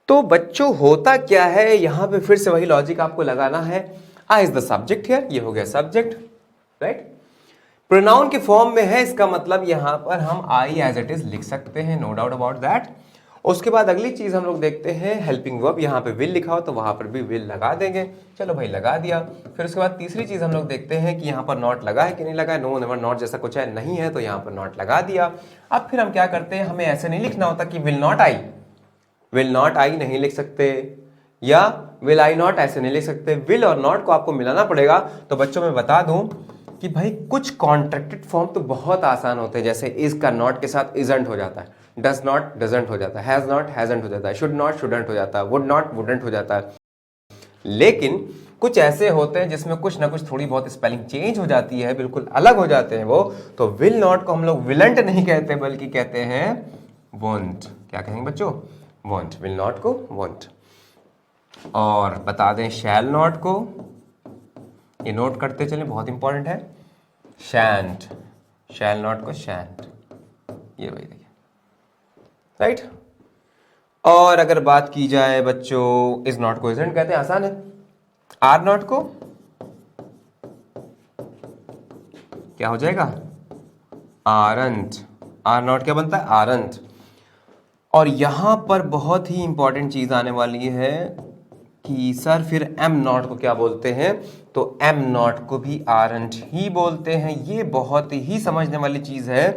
तो बच्चों होता क्या है, यहां पे फिर से वही लॉजिक आपको लगाना है। I is the subject here, ये हो गया सब्जेक्ट, राइट। प्रोनाउन के फॉर्म में है, इसका मतलब यहां पर हम आई एज इट इज लिख सकते हैं, नो डाउट अबाउट दैट। उसके बाद अगली चीज हम लोग देखते हैं, हेल्पिंग वर्ब, यहाँ पे विल लिखा हो तो वहां पर भी विल लगा देंगे, चलो भाई लगा दिया। फिर उसके बाद तीसरी चीज हम लोग देखते हैं कि यहाँ पर नॉट लगा है कि नहीं लगा है, नो नेवर नॉट जैसा कुछ है नहीं है, तो यहाँ पर नॉट लगा दिया। अब फिर हम क्या करते हैं, हमें ऐसे नहीं लिखना होता कि will not I, will not I नहीं लिख सकते, या विल आई नॉट ऐसे नहीं लिख सकते, विल और नॉट को आपको मिलाना पड़ेगा। तो बच्चों मैं बता दूं कि भाई कुछ कॉन्ट्रैक्टेड फॉर्म तो बहुत आसान होते हैं, जैसे इज का नॉट के साथ इजंट हो जाता है, डज नॉट डजंट हो जाता है, हैज नॉट हैजंट हो जाता है, शुड नॉट शुडंट हो जाता है, वुड नॉट वुडंट हो जाता है। लेकिन कुछ ऐसे होते हैं जिसमें कुछ ना कुछ थोड़ी बहुत स्पेलिंग चेंज हो जाती है, बिल्कुल अलग हो जाते हैं वो। तो विल नॉट को हम लोग विलंट नहीं कहते बल्कि कहते हैं वोंट। क्या कहेंगे बच्चों? वोंट। विल नॉट को वोंट। और बता दें शैल नॉट को, ये नोट करते चले, बहुत इंपॉर्टेंट है, शैंट। शैल नॉट को शैंट, ये वही देखिए, राइट। और अगर बात की जाए बच्चों इज नॉट को इजंट कहते हैं, आसान है। आर नॉट को क्या हो जाएगा? आरंट। आर नॉट क्या बनता है? आरंट। और यहां पर बहुत ही इंपॉर्टेंट चीज आने वाली है कि सर फिर एम नॉट को क्या बोलते हैं? तो एम नॉट को भी आरंट ही बोलते हैं। ये बहुत ही समझने वाली चीज है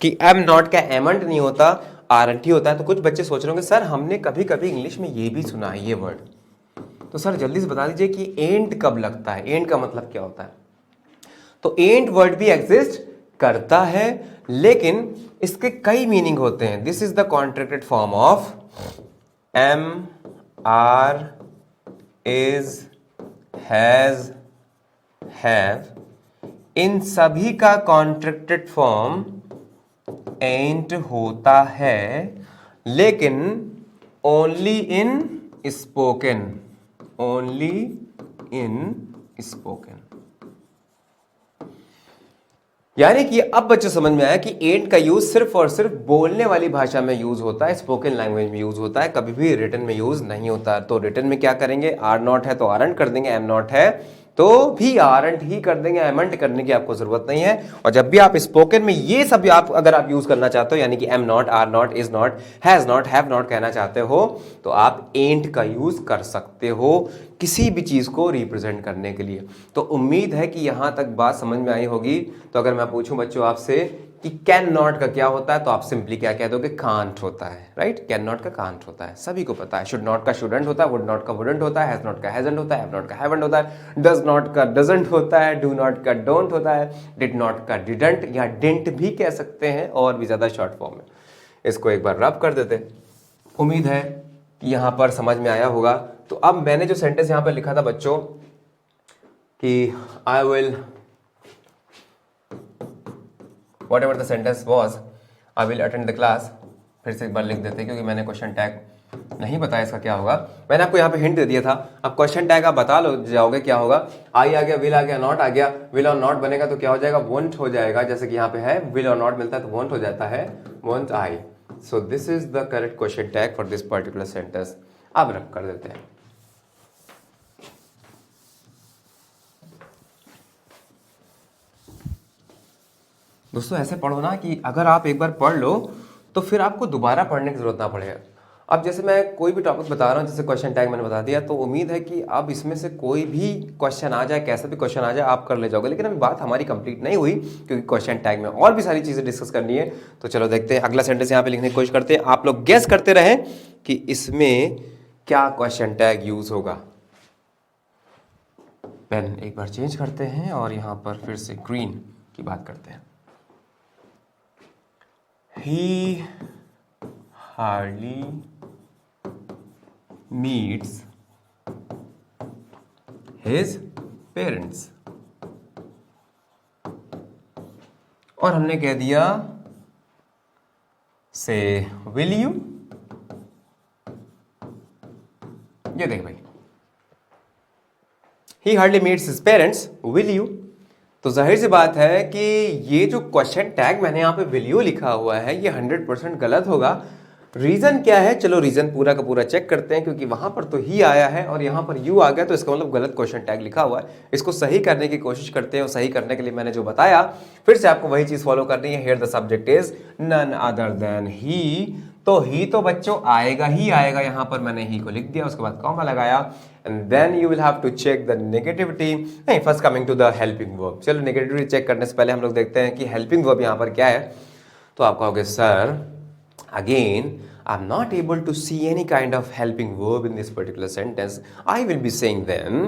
कि एम नॉट का एमंट नहीं होता, आरंट ही होता है। तो कुछ बच्चे सोच रहे होंगे सर हमने कभी कभी इंग्लिश में ये भी सुना है ये वर्ड, तो सर जल्दी से बता दीजिए कि एंट कब लगता है, एंट का मतलब क्या होता है? तो एंट वर्ड भी एग्जिस्ट करता है, लेकिन इसके कई मीनिंग होते हैं। This is the contracted form of am, are, is, has, have. इन सभी का कॉन्ट्रैक्टेड फॉर्म एंट होता है, लेकिन only in spoken, only in spoken. यानी कि अब बच्चों समझ में आया कि एंट का यूज सिर्फ और सिर्फ बोलने वाली भाषा में यूज होता है, स्पोकन लैंग्वेज में यूज होता है, कभी भी रिटन में यूज नहीं होता। तो रिटन में क्या करेंगे? आर नॉट है तो आरंट कर देंगे, एम नॉट है तो भी आरंट ही कर देंगे, एमंट करने की आपको जरूरत नहीं है। और जब भी आप स्पोकन में ये सब आप अगर आप यूज करना चाहते हो, यानी कि am not, are not, is not, has not, have not कहना चाहते हो, तो आप एंट का यूज कर सकते हो किसी भी चीज को रिप्रेजेंट करने के लिए। तो उम्मीद है कि यहां तक बात समझ में आई होगी। तो अगर मैं पूछूं बच्चों आपसे कि कैन नॉट का क्या होता है, तो आप सिंपली क्या कह दोगे? कांट होता है, राइट। कैन नॉट का कांट होता है, सभी को पता है। शुड नॉट का शुडंट होता है, वुड नॉट का वुडंट होता है, हैज नॉट का हैजंट होता है, हैव नॉट का हैवंट होता है, डज नॉट का डजंट होता है, डू नॉट का डोंट होता है, डिड नॉट का डिडंट या डिंट भी कह सकते हैं, और भी ज्यादा शॉर्ट फॉर्म में। इसको एक बार रब कर देते। उम्मीद है कि यहां पर समझ में आया होगा। तो अब मैंने जो सेंटेंस यहां पर लिखा था बच्चों कि I will, whatever the sentence was, I will attend the class, फिर से एक बार लिख देते हैं क्योंकि मैंने क्वेश्चन टैग नहीं बताया इसका क्या होगा। मैंने आपको यहाँ पे हिंट दे दिया था, अब क्वेश्चन टैग आप बता लो जाओगे क्या होगा। आई आ गया, विल आ गया, नॉट आ गया। विल और नॉट बनेगा तो क्या हो जाएगा? वोंट हो जाएगा। जैसे कि यहाँ पे है विल और नॉट मिलता है तो वोंट हो जाता है, won't I. So this is the correct question tag for this particular sentence. अब रख कर देते हैं। दोस्तों ऐसे पढ़ो ना कि अगर आप एक बार पढ़ लो तो फिर आपको दोबारा पढ़ने की जरूरत ना पड़े। अब जैसे मैं कोई भी टॉपिक बता रहा हूँ, जैसे क्वेश्चन टैग मैंने बता दिया, तो उम्मीद है कि अब इसमें से कोई भी क्वेश्चन आ जाए, कैसा भी क्वेश्चन आ जाए, आप कर ले जाओगे। लेकिन अभी बात हमारी कंप्लीट नहीं हुई क्योंकि क्वेश्चन टैग में और भी सारी चीज़ें डिस्कस करनी है। तो चलो देखते हैं, अगला सेंटेंस यहाँ पे लिखने की कोशिश करते हैं। आप लोग गेस करते रहें कि इसमें क्या क्वेश्चन टैग यूज होगा। पेन एक बार चेंज करते हैं और यहाँ पर फिर से ग्रीन की बात करते हैं। He hardly meets his parents। और हमने कह दिया से will you। ये देख भाई, he hardly meets his parents, will you। तो जाहिर सी बात है कि ये जो क्वेश्चन टैग मैंने यहाँ पे विल यू लिखा हुआ है ये 100% गलत होगा। रीजन क्या है? चलो रीजन पूरा का पूरा चेक करते हैं, क्योंकि वहां पर तो ही आया है और यहाँ पर यू आ गया, तो इसका मतलब गलत क्वेश्चन टैग लिखा हुआ है। इसको सही करने की कोशिश करते हैं और सही करने के लिए मैंने जो बताया फिर से आपको वही चीज फॉलो करनी है। Here the subject is none other than he. तो ही तो बच्चों आएगा ही आएगा, यहाँ पर मैंने ही को लिख दिया, उसके बाद कॉमा लगाया, and then you will have to check the negativity. नहीं, first coming to the helping verb. चलो नेगेटिविटी चेक करने से पहले हम लोग देखते हैं कि हेल्पिंग वर्ब यहाँ पर क्या है। तो आप कहोगे sir again I'm not able to see any kind of helping verb in this particular sentence, I will be saying then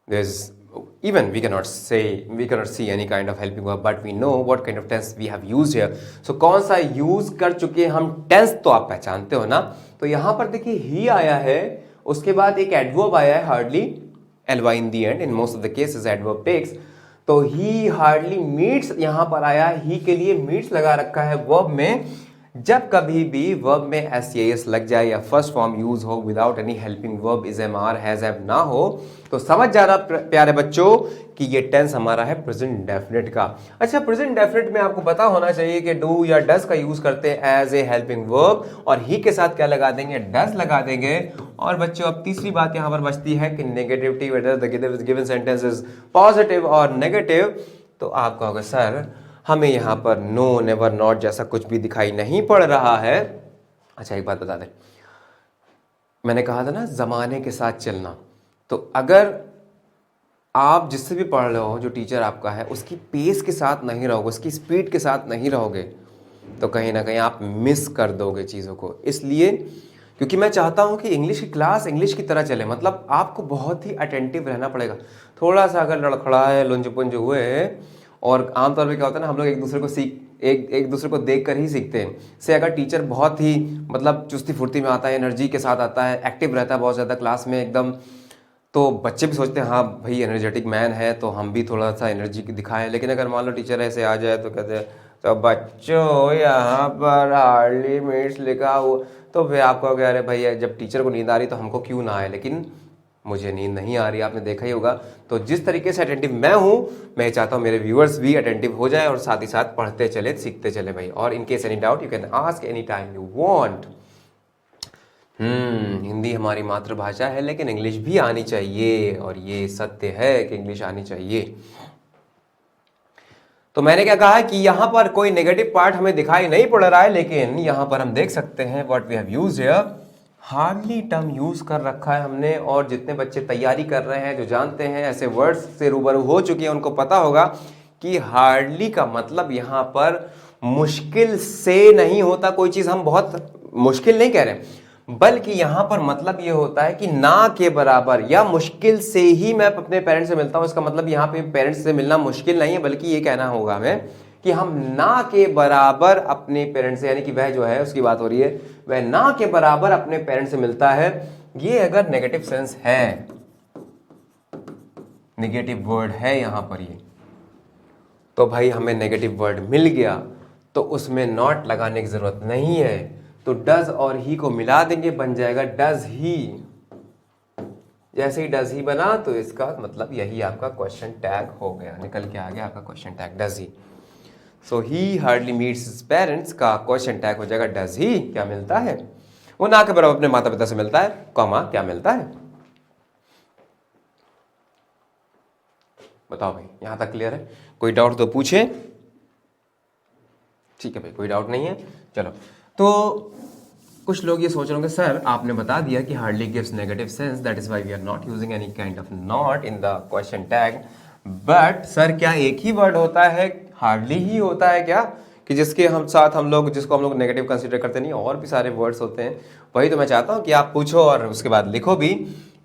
there's even we cannot see any kind of helping verb, but we know what kind of tense we have used here. So कौन सा यूज कर चुके हम टेंस तो आप पहचानते हो ना. तो यहां पर देखिए ही आया है, उसके बाद एक एडवर्ब आया है hardly, ly in the end, in most of the cases adverb takes. तो ही हार्डली मीट्स यहां पर आया, ही के लिए मीट्स लगा रखा है वर्ब में. जब कभी भी वर्ब में एस लग जाए या फर्स्ट फॉर्म यूज हो without any helping verb, is am are has have ना हो, तो समझ जाना प्यारे बच्चों कि ये टेंस हमारा है प्रेजेंट डेफिनेट का. अच्छा, प्रेजेंट डेफिनेट में आपको पता होना चाहिए कि डू या डज का यूज करते हैं एज ए हेल्पिंग वर्ब, और ही के साथ क्या लगा देंगे, डज लगा देंगे. और बच्चों अब तीसरी बात यहां पर बचती है कि negativity, whether the given sentence is positive और नेगेटिव. तो आप कहोगे सर हमें यहाँ पर नो, नेवर, नॉट जैसा कुछ भी दिखाई नहीं पड़ रहा है. अच्छा एक बात बता दें, मैंने कहा था ना जमाने के साथ चलना. तो अगर आप जिससे भी पढ़ रहे हो, जो टीचर आपका है, उसकी पेस के साथ नहीं रहोगे, उसकी स्पीड के साथ नहीं रहोगे, तो कहीं ना कहीं आप मिस कर दोगे चीज़ों को. इसलिए क्योंकि मैं चाहता हूं कि इंग्लिश की क्लास इंग्लिश की तरह चले, मतलब आपको बहुत ही अटेंटिव रहना पड़ेगा. थोड़ा सा अगर लड़खड़ाए, लुंज पुंज हुए, और आमतौर पे क्या होता है ना, हम लोग एक दूसरे को देख कर ही सीखते हैं. से अगर टीचर बहुत ही मतलब चुस्ती फुर्ती में आता है, एनर्जी के साथ आता है, एक्टिव रहता है बहुत ज़्यादा क्लास में एकदम, तो बच्चे भी सोचते हैं हाँ भाई एनर्जेटिक मैन है तो हम भी थोड़ा सा एनर्जी दिखाएं. लेकिन अगर मान लो टीचर ऐसे आ जाए तो कहते हैं तो बच्चों यहाँ पर हार्डली मीट्स लिखा हुआ, तो फिर आप कहोगे अरे भैया जब टीचर को नींद आ रही तो हमको क्यों ना आए. लेकिन मुझे नींद नहीं आ रही, आपने देखा ही होगा. तो जिस तरीके से अटेंटिव मैं हूँ, मैं चाहता हूँ मेरे व्यूअर्स भी अटेंटिव हो जाए और साथ ही साथ पढ़ते चले, सीखते चले भाई. और in case any doubt you can ask any time you want. Hindi हमारी मातृभाषा है, लेकिन इंग्लिश भी आनी चाहिए, और ये सत्य है कि इंग्लिश आनी चाहिए. तो मैंने क्या कहा कि यहां पर कोई नेगेटिव पार्ट हमें दिखाई नहीं पड़ रहा है, लेकिन यहां पर हम देख सकते हैं what we have used here, hardly term use कर रखा है हमने. और जितने बच्चे तैयारी कर रहे हैं, जो जानते हैं, ऐसे वर्ड्स से रूबरू हो चुके हैं, उनको पता होगा कि हार्डली का मतलब यहां पर मुश्किल से नहीं होता. कोई चीज हम बहुत मुश्किल नहीं कह रहे, बल्कि यहां पर मतलब यह होता है कि ना के बराबर या मुश्किल से ही मैं अपने पेरेंट्स से मिलता हूं. इसका मतलब यहां पे पेरेंट्स से मिलना मुश्किल नहीं है, बल्कि ये कहना होगा हमें कि हम ना के बराबर अपने पेरेंट्स से, यानी कि वह जो है उसकी बात हो रही है, वह ना के बराबर अपने पेरेंट्स से मिलता है. ये अगर नेगेटिव सेंस है, नेगेटिव वर्ड है यहां पर ये, तो भाई हमें नेगेटिव वर्ड मिल गया तो उसमें नॉट लगाने की जरूरत नहीं है. तो डज और ही को मिला देंगे, बन जाएगा डज ही. जैसे ही डज ही बना तो इसका मतलब यही आपका क्वेश्चन टैग हो गया, निकल के आ गया आपका question tag does he. So he hardly meets his parents का क्वेश्चन टैग हो जाएगा डज ही. क्या मिलता है, वो ना के बराबर अपने माता पिता से मिलता है, कॉमा क्या मिलता है. बताओ भाई, यहां तक क्लियर है? कोई डाउट तो पूछे. ठीक है भाई, कोई डाउट नहीं है. चलो, तो कुछ लोग ये सोच रहे होंगे सर आपने बता दिया कि hardly gives negative sense, that is why we are not using any kind of not in the question tag. But sir क्या एक ही वर्ड होता है, हार्डली ही होता है क्या, कि जिसके हम साथ हम लोग, जिसको हम लोग नेगेटिव कंसीडर करते नहीं, और भी सारे वर्ड्स होते हैं. वही तो मैं चाहता हूं कि आप पूछो और उसके बाद लिखो भी.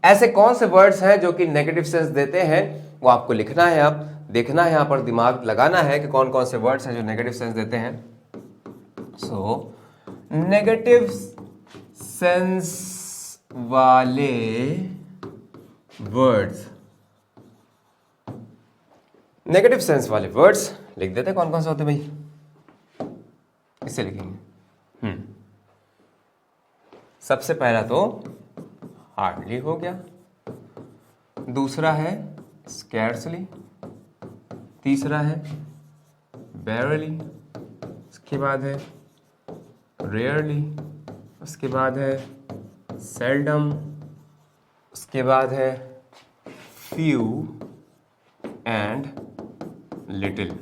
ऐसे कौन से वर्ड्स हैं जो कि नेगेटिव सेंस देते हैं, वो आपको लिखना है. अब देखना है, यहाँ पर दिमाग लगाना है कि कौन कौन से वर्ड्स हैं जो नेगेटिव सेंस देते हैं. सो नेगेटिव सेंस वाले वर्ड्स, नेगेटिव सेंस वाले वर्ड्स लिख देते हैं. कौन कौन से होते भाई, इससे लिखेंगे. सबसे पहला तो हार्डली हो गया, दूसरा है स्कैर्सली, तीसरा है बैरली, उसके बाद है रेयरली, उसके बाद है सेल्डम, उसके बाद है फ्यू एंड लिटिल.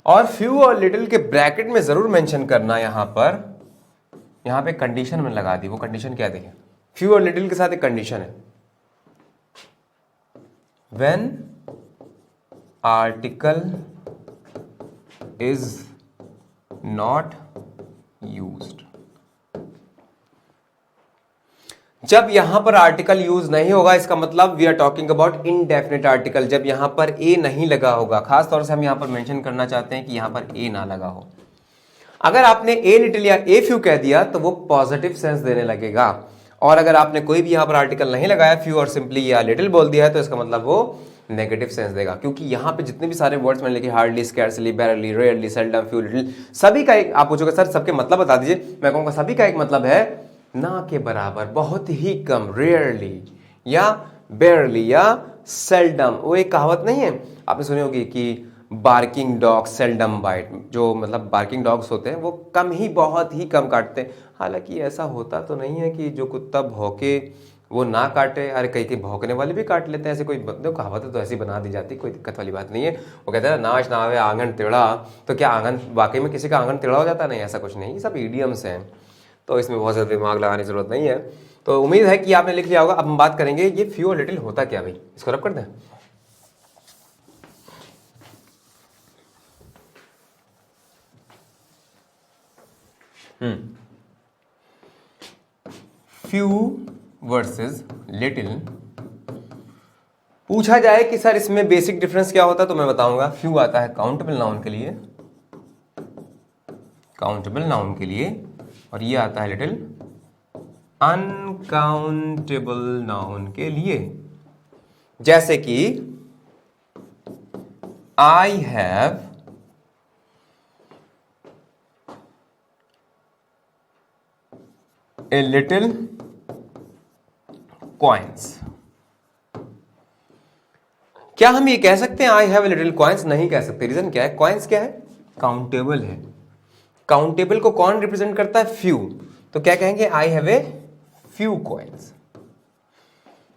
और फ्यू और लिटिल के ब्रैकेट में जरूर मेंशन करना. यहां पे कंडीशन में लगा दी. वो कंडीशन क्या देखें, फ्यू और लिटिल के साथ एक कंडीशन है, when article is not used. जब यहां पर आर्टिकल यूज नहीं होगा इसका मतलब we are talking about indefinite article, जब यहां पर ए नहीं लगा होगा। खास तौर से हम यहां पर मेंशन करना चाहते हैं कि यहां पर ए ना लगा हो। अगर आपने ए लिटिल या ए फ्यू कह दिया तो वो पॉजिटिव सेंस देने लगेगा, और अगर आपने कोई भी यहां पर आर्टिकल नहीं लगाया, फ्यू और सिंपली या लिटिल बोल दिया है, तो इसका मतलब वो नेगेटिव सेंस देगा। क्योंकि यहां पे जितने भी सारे वर्ड्स मैंने लिखे, hardly, scarcely, बैरली, rarely, seldom, few, little, सभी का एक, आप पूछोगे सर सबके मतलब बता दीजिए, मैं कहूंगा सभी का एक मतलब है ना के बराबर, बहुत ही कम, रेयरली या बेयरली या सेल्डम। वो एक कहावत नहीं है आपने सुनी होगी कि बार्किंग डॉग सेल्डम बाइट, जो मतलब बार्किंग डॉग्स होते हैं वो कम ही, बहुत ही कम काटते हैं। हालांकि ऐसा होता तो नहीं है कि जो कुत्ता भौंके वो ना काटे, अरे कई कई भौंकने वाले भी काट लेते हैं, ऐसे कोई देखो कहावत तो ऐसी बना दी जाती है, कोई दिक्कत वाली बात नहीं है। वो कहते हैं नाच ना आवे आंगन टेढ़ा, तो क्या आंगन वाकई में किसी का आंगन टेढ़ा हो जाता नहीं, ऐसा कुछ नहीं, ये सब ईडियम्स हैं, तो इसमें बहुत ज़्यादा दिमाग लगाने की जरूरत नहीं है। तो उम्मीद है कि आपने लिख लिया होगा। अब हम बात करेंगे ये फ्यू और लिटिल होता क्या भाई, इसको रब कर दें। Few versus little. पूछा जाए कि सर इसमें बेसिक डिफरेंस क्या होता है, तो मैं बताऊंगा। फ्यू आता है काउंटेबल नाउन के लिए, काउंटेबल नाउन के लिए, और ये आता है लिटिल अनकाउंटेबल नाउन के लिए। जैसे कि I have a little coins. क्या हम ये कह सकते हैं I have a little coins? नहीं कह सकते। रीजन क्या है? कॉइन्स क्या है? काउंटेबल है। काउंटेबल को कौन रिप्रेजेंट करता है? फ्यू। तो क्या कहेंगे? I have a few coins.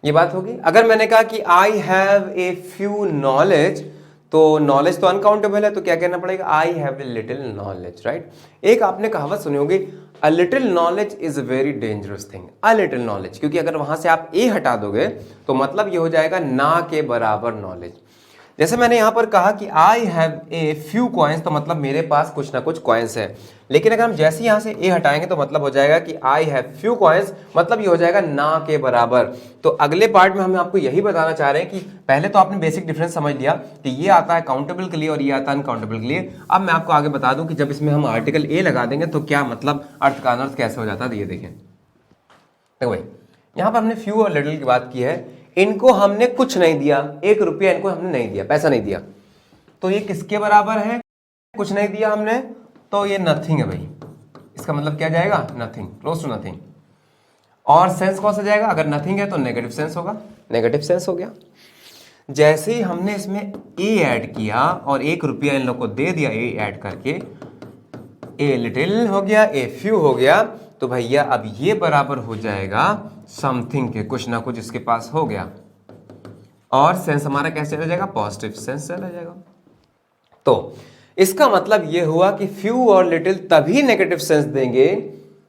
ये बात होगी। अगर मैंने कहा कि I have a few knowledge, तो नॉलेज तो अनकाउंटेबल है, तो क्या कहना पड़ेगा? I have a little knowledge, right. एक आपने कहावत सुनी होगी, a little knowledge is a very dangerous thing. A little knowledge, क्योंकि अगर वहां से आप ए हटा दोगे तो मतलब ये हो जाएगा ना के बराबर नॉलेज। जैसे मैंने यहां पर कहा कि I have a few coins, तो मतलब मेरे पास कुछ ना कुछ कॉइन्स है। लेकिन अगर हम जैसे ही यहां से ए हटाएंगे तो मतलब हो जाएगा कि आई हैव फ्यू कॉइन्स, मतलब ये हो जाएगा ना के बराबर। तो अगले पार्ट में हम आपको यही बताना चाह रहे हैं कि पहले तो आपने बेसिक डिफरेंस समझ लिया कि ये आता है काउंटेबल के लिए और ये आता है अनकाउंटेबल के लिए। अब मैं आपको आगे बता दूं कि जब इसमें हम आर्टिकल ए लगा देंगे तो क्या मतलब अर्थ का अनर्थ कैसे हो जाता है। ये देखें, देखो भाई, यहां पर हमने फ्यू और लिटिल की बात की है। इनको हमने कुछ नहीं दिया, 1 रुपया इनको हमने नहीं दिया, पैसा नहीं दिया, तो ये किसके बराबर है? कुछ नहीं दिया हमने, तो ये नथिंग है भाई। इसका मतलब क्या जाएगा? Nothing, close to nothing. और सेंस कौन सा जाएगा? अगर नथिंग है तो नेगेटिव सेंस होगा, नेगेटिव सेंस हो गया। जैसे ही हमने इसमें ए ऐड किया और 1 रुपया इन लोग को दे दिया ए ऐड करके, ए लिटिल हो गया, ए फ्यू हो गया, तो भैया अब ये बराबर हो जाएगा समथिंग के, कुछ ना कुछ इसके पास हो गया। और सेंस हमारा कैसे चला जाएगा? पॉजिटिव सेंस चला जाएगा। तो इसका मतलब ये हुआ कि फ्यू और लिटिल तभी नेगेटिव सेंस देंगे,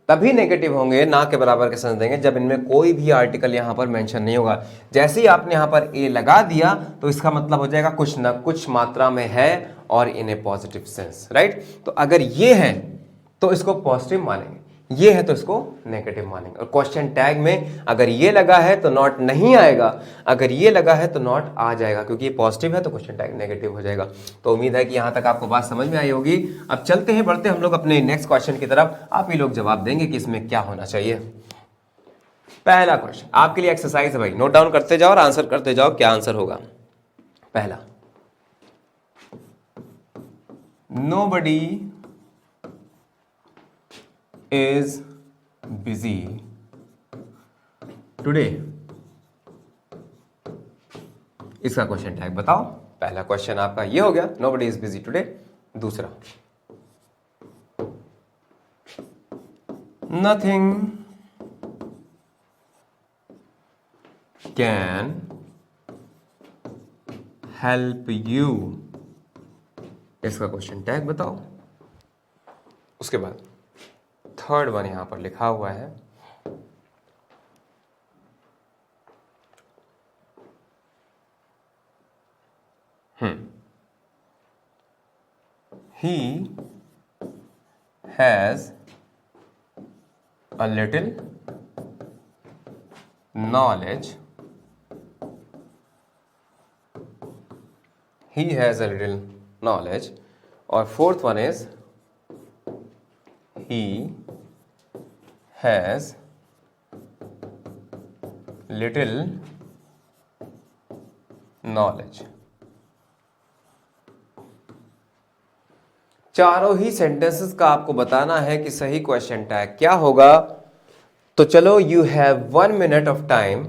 तभी नेगेटिव होंगे, ना के बराबर के सेंस देंगे, जब इनमें कोई भी आर्टिकल यहां पर मेंशन नहीं होगा। जैसे ही आपने यहां पर ए लगा दिया तो इसका मतलब हो जाएगा कुछ ना कुछ मात्रा में है और इन ए पॉजिटिव सेंस, राइट। तो अगर ये है तो इसको पॉजिटिव मानेंगे, ये है तो इसको नेगेटिव मानेंगे। और क्वेश्चन टैग में अगर ये लगा है तो नॉट नहीं आएगा, अगर ये लगा है तो नॉट आ जाएगा, क्योंकि ये पॉजिटिव है तो क्वेश्चन टैग नेगेटिव हो जाएगा। तो उम्मीद है कि यहां तक आपको बात समझ में आई होगी। अब चलते हैं, बढ़ते हम लोग अपने नेक्स्ट क्वेश्चन की तरफ। आप ही लोग जवाब देंगे कि इसमें क्या होना चाहिए। पहला क्वेश्चन आपके लिए एक्सरसाइज है भाई, नोट डाउन करते जाओ और आंसर करते जाओ, क्या आंसर होगा। पहला, नोबडी is busy today। इसका क्वेश्चन टैग बताओ। पहला क्वेश्चन आपका ये हो गया, nobody is busy today। दूसरा, nothing can help you। इसका क्वेश्चन टैग बताओ। उसके बाद थर्ड वन यहां पर लिखा हुआ है, he has a little knowledge, he has a little knowledge, और fourth one is he has little knowledge। चारों ही सेंटेंसेस का आपको बताना है कि सही क्वेश्चन टैग क्या होगा। तो चलो, you have 1 minute of time.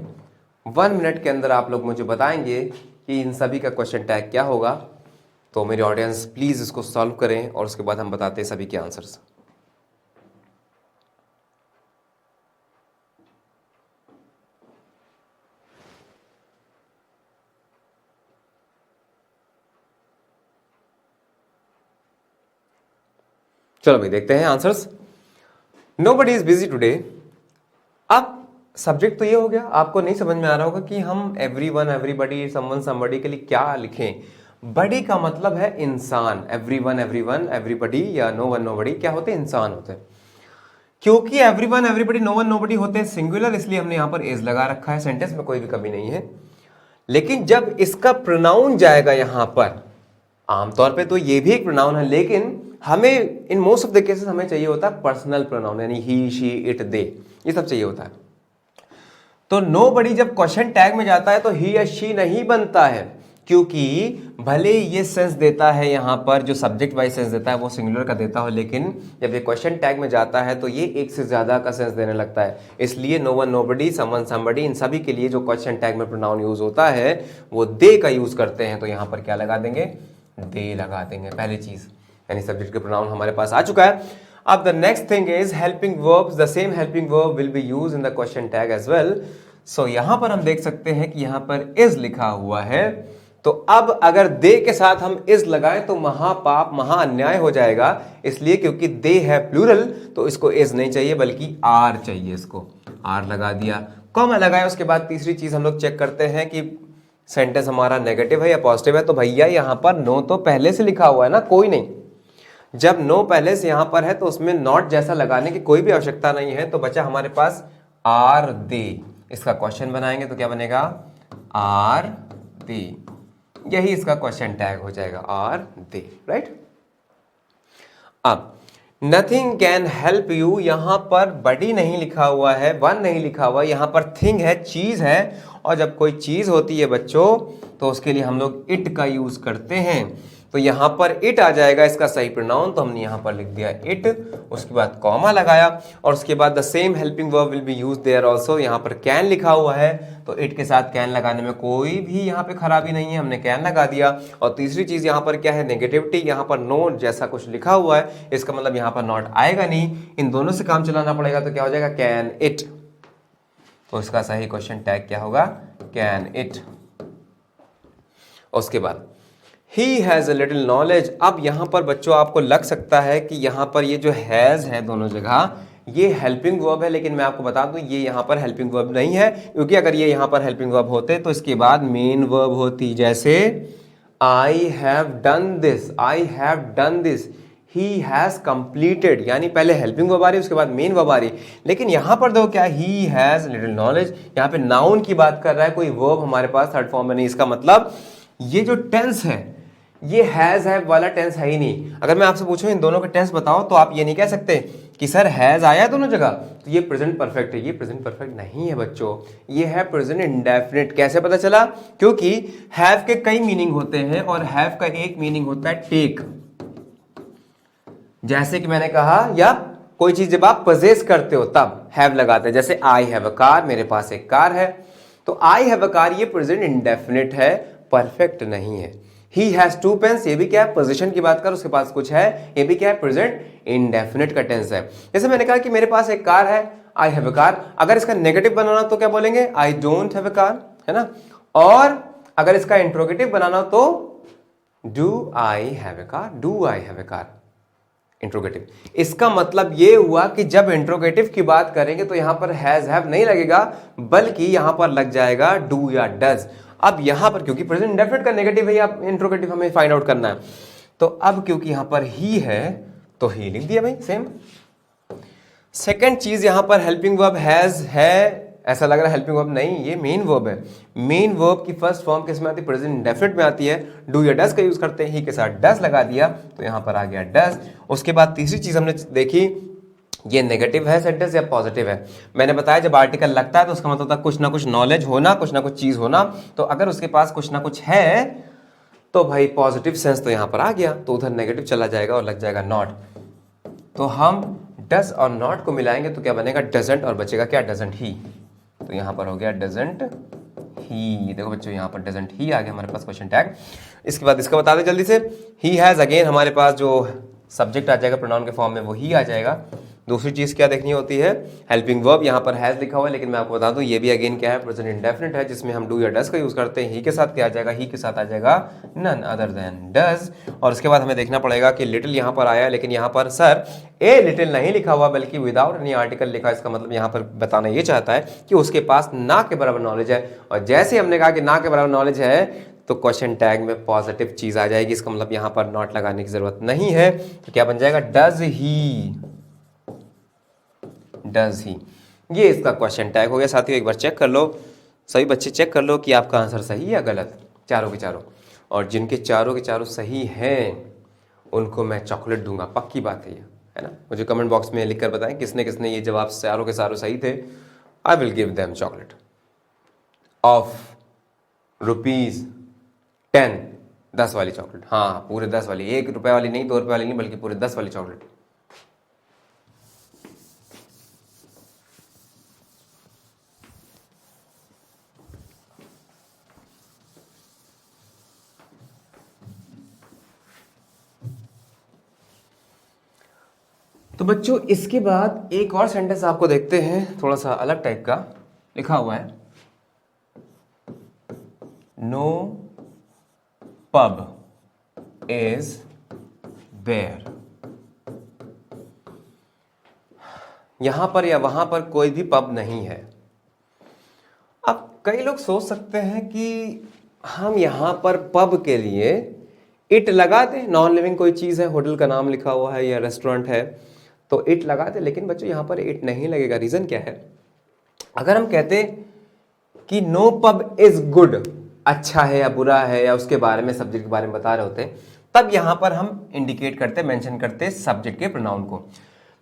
1 minute के अंदर आप लोग मुझे बताएंगे कि इन सभी का क्वेश्चन टैग क्या होगा। तो मेरे ऑडियंस प्लीज इसको सॉल्व करें और उसके बाद हम बताते हैं सभी के आंसर्स। चलो भाई देखते हैं answers. Nobody is busy today. अब सब्जेक्ट तो ये हो गया, आपको नहीं समझ में आ रहा होगा कि हम एवरीवन, एवरीबडी, समवन, समबडी के लिए क्या लिखें। बडी का मतलब है इंसान। एवरीवन, एवरीवन, एवरीबडी या नो वन नोबडी क्या होते हैं? इंसान होते हैं। क्योंकि everyone, everybody, no one nobody होते हैं सिंगुलर, इसलिए हमने यहां पर इज लगा रखा है। सेंटेंस में कोई भी कमी नहीं है। लेकिन जब इसका प्रोनाउन जाएगा यहां पर, आमतौर पे तो ये भी एक प्रोनाउन है, लेकिन हमें in most of the cases हमें चाहिए होता है पर्सनल प्रोनाउन, यानी ही, शी, इट, दे, ये सब चाहिए होता है। तो नोबडी जब क्वेश्चन टैग में जाता है तो ही या शी नहीं बनता है, क्योंकि भले ये सेंस देता है यहां पर, जो सब्जेक्ट वाइज सेंस देता है वो सिंगुलर का देता हो, लेकिन जब ये क्वेश्चन टैग में जाता है तो ये एक से ज्यादा का सेंस देने लगता है। इसलिए no one, nobody, someone, somebody, इन सभी के लिए जो क्वेश्चन टैग में प्रोनाउन यूज होता है वो दे का यूज करते हैं। तो यहां पर क्या लगा देंगे? दे लगा देंगे, पहली चीज, यानी सब्जेक्ट के प्रोनाउन हमारे पास आ चुका है। अब the next thing is helping verbs. The same helping verb will be use in the question tag as well. So यहां पर हम देख सकते हैं कि यहां पर इज लिखा हुआ है, तो अब अगर दे के साथ हम इज लगाएं तो महापाप, महाअन्याय हो जाएगा। इसलिए क्योंकि दे है प्लूरल, तो इसको इज नहीं चाहिए बल्कि आर चाहिए। इसको आर लगा दिया, कॉमा लगाया। उसके बाद तीसरी चीज हम लोग चेक करते हैं कि सेंटेंस हमारा नेगेटिव है या पॉजिटिव है। तो भैया यहां पर नो तो पहले से लिखा हुआ है ना, कोई नहीं। जब नो पहले से यहां पर है तो उसमें नॉट जैसा लगाने की कोई भी आवश्यकता नहीं है। तो बचा हमारे पास आर दे। इसका क्वेश्चन बनाएंगे तो क्या बनेगा? Are they. यही इसका क्वेश्चन टैग हो जाएगा, आर दे, राइट। अब नथिंग कैन हेल्प यू, यहां पर बडी नहीं लिखा हुआ है, वन नहीं लिखा हुआ, यहां पर थिंग है, चीज है। और जब कोई चीज होती है बच्चों तो उसके लिए हम लोग इट का यूज करते हैं। तो यहां पर इट आ जाएगा इसका सही प्रोनाउन, तो हमने यहां पर लिख दिया इट। उसके बाद कॉमा लगाया और उसके बाद the same helping verb will be used there also. यहां पर कैन लिखा हुआ है तो इट के साथ कैन लगाने में कोई भी यहां पे खराबी नहीं है, हमने कैन लगा दिया। और तीसरी चीज यहां पर क्या है? नेगेटिविटी। यहां पर नो जैसा कुछ लिखा हुआ है, इसका मतलब यहां पर नॉट आएगा नहीं, इन दोनों से काम चलाना पड़ेगा। तो क्या हो जाएगा? Can it. तो इसका सही क्वेश्चन टैग क्या होगा? Can it. उसके बाद he has a little knowledge. अब यहां पर बच्चों आपको लग सकता है कि यहां पर ये जो हैज है दोनों जगह, ये हेल्पिंग वर्ब है, लेकिन मैं आपको बता दूं ये यहां पर हेल्पिंग वर्ब नहीं है। क्योंकि अगर ये यहां पर हेल्पिंग वर्ब होते तो इसके बाद मेन वर्ब होती, जैसे I have done this, I have done this, he has completed, यानी पहले हेल्पिंग वर्ब आ रही है उसके बाद मेन वर्ब आ रही। लेकिन यहां पर देखो क्या, ही हैज लिटिल नॉलेज, यहां पे नाउन की बात कर रहा है, कोई वर्ब हमारे पास थर्ड फॉर्म में नहीं। इसका मतलब ये जो टेंस है ये हैज हैव वाला टेंस है ही नहीं। अगर मैं आपसे पूछूं इन दोनों के टेंस बताओ तो आप ये नहीं कह सकते कि सर हैज आया है दोनों जगह तो ये प्रेजेंट परफेक्ट है। ये प्रेजेंट परफेक्ट नहीं है बच्चों, ये है प्रेजेंट इंडेफिनिट। कैसे पता चला? क्योंकि हैव के कई मीनिंग होते हैं और हैव का एक मीनिंग होता है टेक। जैसे कि मैंने कहा, या कोई चीज जब आप पजेस करते हो तब हैव लगाते हैं। जैसे आई हैव अ कार, मेरे पास एक कार है, तो आई हैव अ कार ये प्रेजेंट इंडेफिनिट है, परफेक्ट नहीं है। ही हैज टू पेन्स, ये भी क्या है? पोजीशन की बात कर, उसके पास कुछ है, ये भी क्या है? प्रेजेंट इंडेफिनिट का टेंस है। जैसे मैंने कहा कि मेरे पास एक कार है, आई हैव अ कार, अगर इसका नेगेटिव बनाना तो क्या बोलेंगे? I don't have a car, है ना। और अगर इसका इंट्रोगेटिव बनाना तो do I have a car, do I have a car, interrogative. इसका मतलब ये हुआ कि जब इंट्रोगेटिव की बात करेंगे तो यहां पर हैज हैव नहीं लगेगा, बल्कि यहां पर लग जाएगा डू या डज। अब यहां पर क्योंकि प्रेजेंट इंडेफिनिट का नेगेटिव है या इंट्रोगेटिव हमें फाइंड आउट करना है, तो अब क्योंकि यहां पर ही है तो ही लिख दिया भाई, सेम। सेकंड चीज यहां पर हेल्पिंग वर्ब हैज है, ऐसा लग रहा है हेल्पिंग वर्ब, नहीं, ये मेन वर्ब है। मेन वर्ब की फर्स्ट फॉर्म किस में आती है? प्रेजेंट इंडेफिनिट में आती है। डू या डज का यूज करते हैं, ही के साथ डज लगा दिया तो यहां पर आ गया डज। उसके बाद तीसरी चीज हमने देखी, ये नेगेटिव है सेंटेंस या पॉजिटिव है। मैंने बताया जब आर्टिकल लगता है तो उसका मतलब होता है कुछ ना कुछ नॉलेज होना, कुछ ना कुछ चीज होना। तो अगर उसके पास कुछ ना कुछ है तो भाई पॉजिटिव सेंस तो यहां पर आ गया, तो उधर नेगेटिव चला जाएगा और लग जाएगा नॉट। तो हम डज और नॉट को मिलाएंगे तो क्या बनेगा? डजंट, और बचेगा क्या? डजंट ही। तो यहां पर हो गया डजंट ही। देखो बच्चों यहां पर डजंट ही आ गया हमारे पास क्वेश्चन टैग। इसके बाद इसका बता दें जल्दी से, ही हैज, अगेन हमारे पास जो सब्जेक्ट आ जाएगा प्रोनाउन के फॉर्म में वो ही आ जाएगा। दूसरी चीज क्या देखनी होती है? Helping verb. यहाँ पर हैज लिखा हुआ है लेकिन मैं आपको बता दूं ये भी अगेन क्या है? प्रेजेंट इंडेफिनिट है, जिसमें हम डू या डज का यूज करते हैं। ही के साथ क्या आ जाएगा? ही के साथ आ जाएगा नन अदर देन डज। और उसके बाद हमें देखना पड़ेगा कि लिटिल यहाँ पर आया, लेकिन यहाँ पर सर ए लिटिल नहीं लिखा हुआ बल्कि विदाउट एनी आर्टिकल लिखा। इसका मतलब यहाँ पर बताना ये चाहता है कि उसके पास ना के बराबर नॉलेज है। और जैसे हमने कहा कि ना के बराबर नॉलेज है तो क्वेश्चन टैग में पॉजिटिव चीज आ जाएगी। इसका मतलब यहाँ पर नॉट लगाने की जरूरत नहीं है। तो क्या बन जाएगा? Does he, does he. ये इसका क्वेश्चन टैग हो गया। साथियों एक बार चेक कर लो, सभी बच्चे चेक कर लो कि आपका आंसर सही या गलत, चारों के चारों। और जिनके चारों के चारों सही हैं उनको मैं चॉकलेट दूंगा, पक्की बात है ये, है ना। मुझे कमेंट बॉक्स में लिखकर बताएं किसने किसने ये जवाब चारों के चारों सही थे। I will give them chocolate of ₹10, 10 वाली चॉकलेट। हाँ पूरे 10 वाली, 1 रुपए वाली नहीं, 2 रुपए वाली नहीं, बल्कि पूरे 10 वाली चॉकलेट। तो बच्चों इसके बाद एक और सेंटेंस आपको देखते हैं, थोड़ा सा अलग टाइप का लिखा हुआ है। No pub is there. यहां पर या वहां पर कोई भी पब नहीं है। अब कई लोग सोच सकते हैं कि हम यहां पर पब के लिए इट लगा दें, नॉन लिविंग कोई चीज है, होटल का नाम लिखा हुआ है या रेस्टोरेंट है तो इट लगा दे। लेकिन बच्चों यहां पर इट नहीं लगेगा। रीजन क्या है? अगर हम कहते कि नो पब इज गुड, अच्छा है या बुरा है या उसके बारे में, सब्जेक्ट के बारे में बता रहे होते, तब यहां पर हम इंडिकेट करते, मेंशन करते सब्जेक्ट के प्रोनाउन को।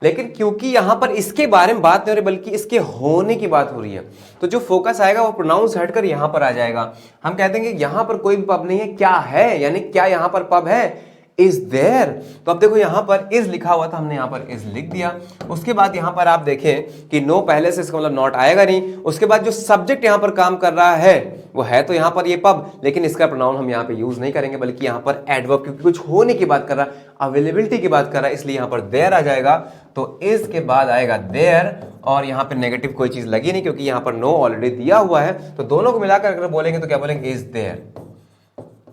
लेकिन क्योंकि यहां पर इसके बारे में बात नहीं हो रही बल्कि इसके होने की बात हो रही है, तो जो फोकस आएगा वो प्रोनाउन से हटकर यहां पर आ जाएगा। हम कहते हैं कि यहां पर कोई भी पब नहीं है, क्या है, यानी क्या यहां पर पब है? Is there. तो अब देखो यहां पर इज लिखा हुआ था, हमने यहां पर इज लिख दिया। उसके बाद यहां पर आप देखें कि नो पहले से, इसका मतलब नॉट आएगा नहीं। उसके बाद जो सब्जेक्ट यहां पर काम कर रहा है वो है तो यहां पर ये पब, लेकिन इसका प्रोनाउन हम यहां पे यूज नहीं करेंगे बल्कि यहां पर एडवर्ब, क्योंकि कुछ होने की बात कर रहा है, अवेलेबिलिटी की बात कर रहा है, इसलिए यहां पर देयर आ जाएगा। तो इज के बाद आएगा देयर, और यहां पर नेगेटिव कोई चीज लगी नहीं क्योंकि यहां पर नो ऑलरेडी दिया हुआ है। तो दोनों को मिलाकर अगर बोलेंगे तो क्या बोलेंगे? Is there.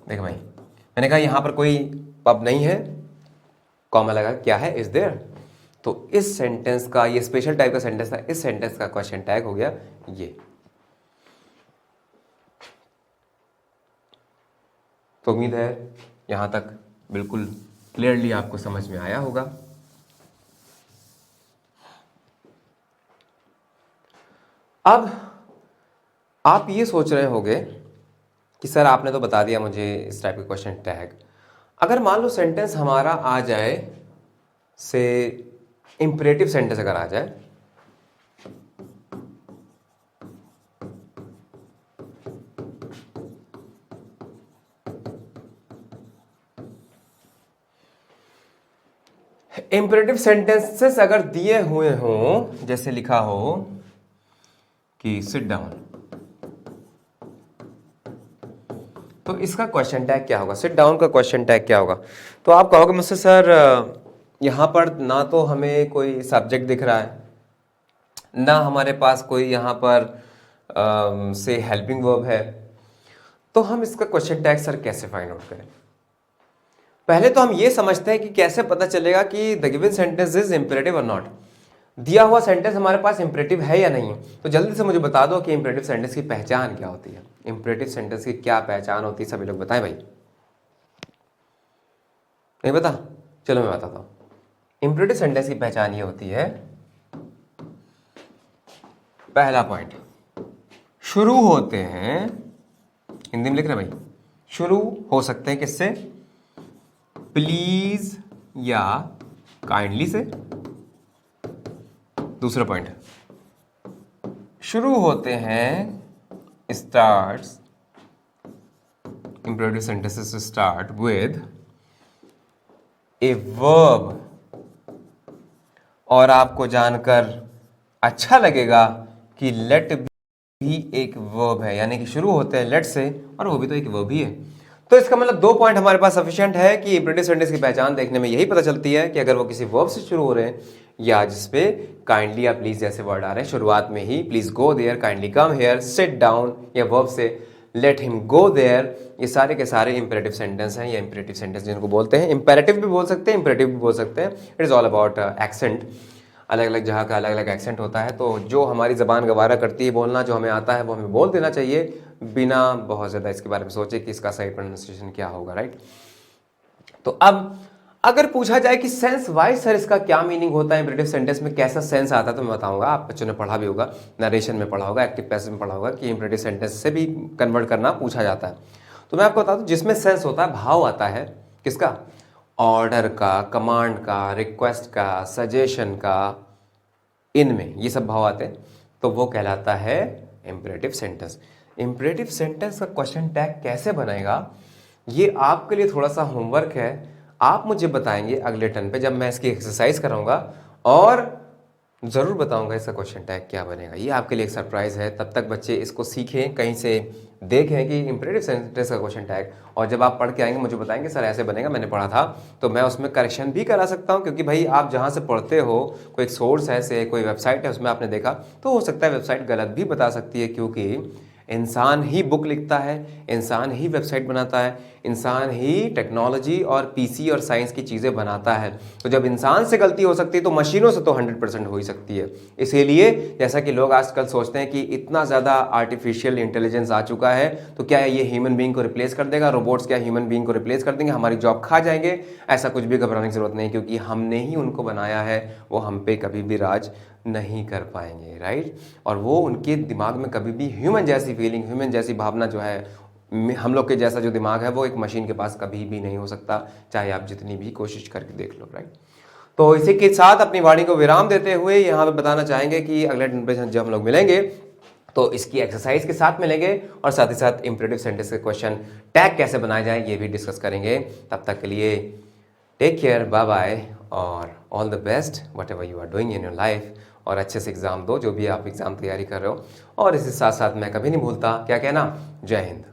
देखो भाई मैंने कहा यहां पर कोई पब नहीं है, कॉमा लगा, क्या है? Is there. तो इस सेंटेंस का, ये स्पेशल टाइप का सेंटेंस था, इस सेंटेंस का क्वेश्चन टैग हो गया ये। तो उम्मीद है यहां तक बिल्कुल क्लियरली आपको समझ में आया होगा। अब आप ये सोच रहे होंगे कि सर आपने तो बता दिया मुझे इस टाइप के क्वेश्चन टैग, अगर मान लो सेंटेंस हमारा आ जाए से इंपरेटिव सेंटेंस अगर आ जाए, इंपरेटिव सेंटेंसेस अगर दिए हुए हों, जैसे लिखा हो कि सिट डाउन, तो इसका क्वेश्चन टैग क्या होगा? सिट डाउन का क्वेश्चन टैग क्या होगा? तो आप कहोगे मुझसे सर यहां पर ना तो हमें कोई सब्जेक्ट दिख रहा है, ना हमारे पास कोई यहां पर से हेल्पिंग वर्ब है, तो हम इसका क्वेश्चन टैग सर कैसे फाइंड आउट करें? पहले तो हम ये समझते हैं कि कैसे पता चलेगा कि the given sentence is imperative और नॉट। दिया हुआ सेंटेंस हमारे पास इंपरेटिव है या नहीं है। तो जल्दी से मुझे बता दो कि इंपरेटिव सेंटेंस की पहचान क्या होती है। इंपरेटिव सेंटेंस की क्या पहचान होती है, सभी लोग बताएं भाई। नहीं बता? चलो मैं बताता हूं। इंपरेटिव सेंटेंस की पहचान ये होती है, पहला पॉइंट, शुरू होते हैं, हिंदी में लिख रहे हैं भाई, शुरू हो सकते हैं किससे? प्लीज या काइंडली से। दूसरा पॉइंट, शुरू होते हैं, starts, imperative sentences start with a verb. और आपको जानकर अच्छा लगेगा कि लेट भी एक वर्ब है, यानी कि शुरू होते हैं लेट से, और वो भी तो एक वर्ब ही है। तो इसका मतलब 2 पॉइंट हमारे पास सफिशिएंट है कि इंपेरेटिव सेंटेंस की पहचान देखने में यही पता चलती है कि अगर वो किसी वर्ब से शुरू हो रहे हैं या जिसपे काइंडली या प्लीज जैसे वर्ड आ रहे हैं शुरुआत में ही, please go there, kindly come here, sit down, या वर्ब से लेट हिम गो देयर, ये सारे के सारे इंपेरेटिव सेंटेंस हैं या इंपेरेटिव सेंटेंस जिनको बोलते हैं। इंपेरेटिव भी बोल सकते हैं, इंपेरेटिव भी बोल सकते हैं। It is all about accent. अलग अलग जगह का अलग अलग एक्सेंट होता है, तो जो हमारी ज़बान गवारा करती है बोलना, जो हमें आता है वो हमें बोल देना चाहिए बिना बहुत ज़्यादा इसके बारे में सोचे कि इसका सही प्रोनाउंसिएशन क्या होगा, राइट। तो अब अगर पूछा जाए कि सेंस वाइज सर इसका क्या मीनिंग होता है, इंपेरेटिव सेंटेंस में कैसा सेंस आता है, तो मैं बताऊंगा। आप बच्चों ने पढ़ा भी होगा, नरेशन में पढ़ा होगा, एक्टिव पैसिव में पढ़ा होगा कि इंपेरेटिव सेंटेंस से भी कन्वर्ट करना पूछा जाता है। तो मैं आपको बता दूं, जिसमें सेंस होता है, भाव आता है किसका? ऑर्डर का, कमांड का, रिक्वेस्ट का, सजेशन का, इनमें ये सब भाव आते हैं, तो वो कहलाता है इंपेरेटिव सेंटेंस। इंपेरेटिव सेंटेंस का क्वेश्चन टैग कैसे बनेगा, ये आपके लिए थोड़ा सा होमवर्क है। आप मुझे बताएंगे अगले टर्न पे जब मैं इसकी एक्सरसाइज कराऊंगा, और ज़रूर बताऊंगा इसका क्वेश्चन टैग क्या बनेगा। ये आपके लिए एक सरप्राइज है। तब तक बच्चे इसको सीखें, कहीं से देखें कि इंपेरेटिव सेंटेंस का क्वेश्चन टैग, और जब आप पढ़ के आएंगे मुझे बताएंगे सर ऐसे बनेगा, मैंने पढ़ा था, तो मैं उसमें करेक्शन भी करा सकता हूँ। क्योंकि भाई आप जहाँ से पढ़ते हो, कोई एक सोर्स है, से कोई वेबसाइट है, उसमें आपने देखा, तो हो सकता है वेबसाइट गलत भी बता सकती है, क्योंकि इंसान ही बुक लिखता है, इंसान ही वेबसाइट बनाता है, इंसान ही टेक्नोलॉजी और पीसी और साइंस की चीज़ें बनाता है। तो जब इंसान से गलती हो सकती है तो मशीनों से तो 100% हो ही सकती है। इसीलिए जैसा कि लोग आजकल सोचते हैं कि इतना ज़्यादा आर्टिफिशियल इंटेलिजेंस आ चुका है, तो क्या ये ह्यूमन बीइंग को रिप्लेस कर देगा? रोबोट्स क्या ह्यूमन बीइंग को रिप्लेस कर देंगे, हमारी जॉब खा जाएंगे? ऐसा कुछ भी घबराने की जरूरत नहीं, क्योंकि हमने ही उनको बनाया है, वो हम पे कभी भी राज नहीं कर पाएंगे, राइट। और वो उनके दिमाग में कभी भी ह्यूमन जैसी फीलिंग, ह्यूमन जैसी भावना जो है, हम लोग के जैसा जो दिमाग है, वो एक मशीन के पास कभी भी नहीं हो सकता, चाहे आप जितनी भी कोशिश करके देख लो, राइट। तो इसी के साथ अपनी वाणी को विराम देते हुए यहाँ पे बताना चाहेंगे कि अगले दिन पे जब हम लोग मिलेंगे तो इसकी एक्सरसाइज के साथ मिलेंगे, और साथ ही साथ इंपेरेटिव सेंटेंस के क्वेश्चन टैग कैसे बनाया जाए ये भी डिस्कस करेंगे। तब तक के लिए टेक केयर, बाय बाय, और all the best whatever you are doing in your life. और अच्छे से एग्जाम दो, जो भी आप एग्जाम तैयारी कर रहे हो। और इसके साथ साथ मैं कभी नहीं भूलता क्या कहना, जय हिंद।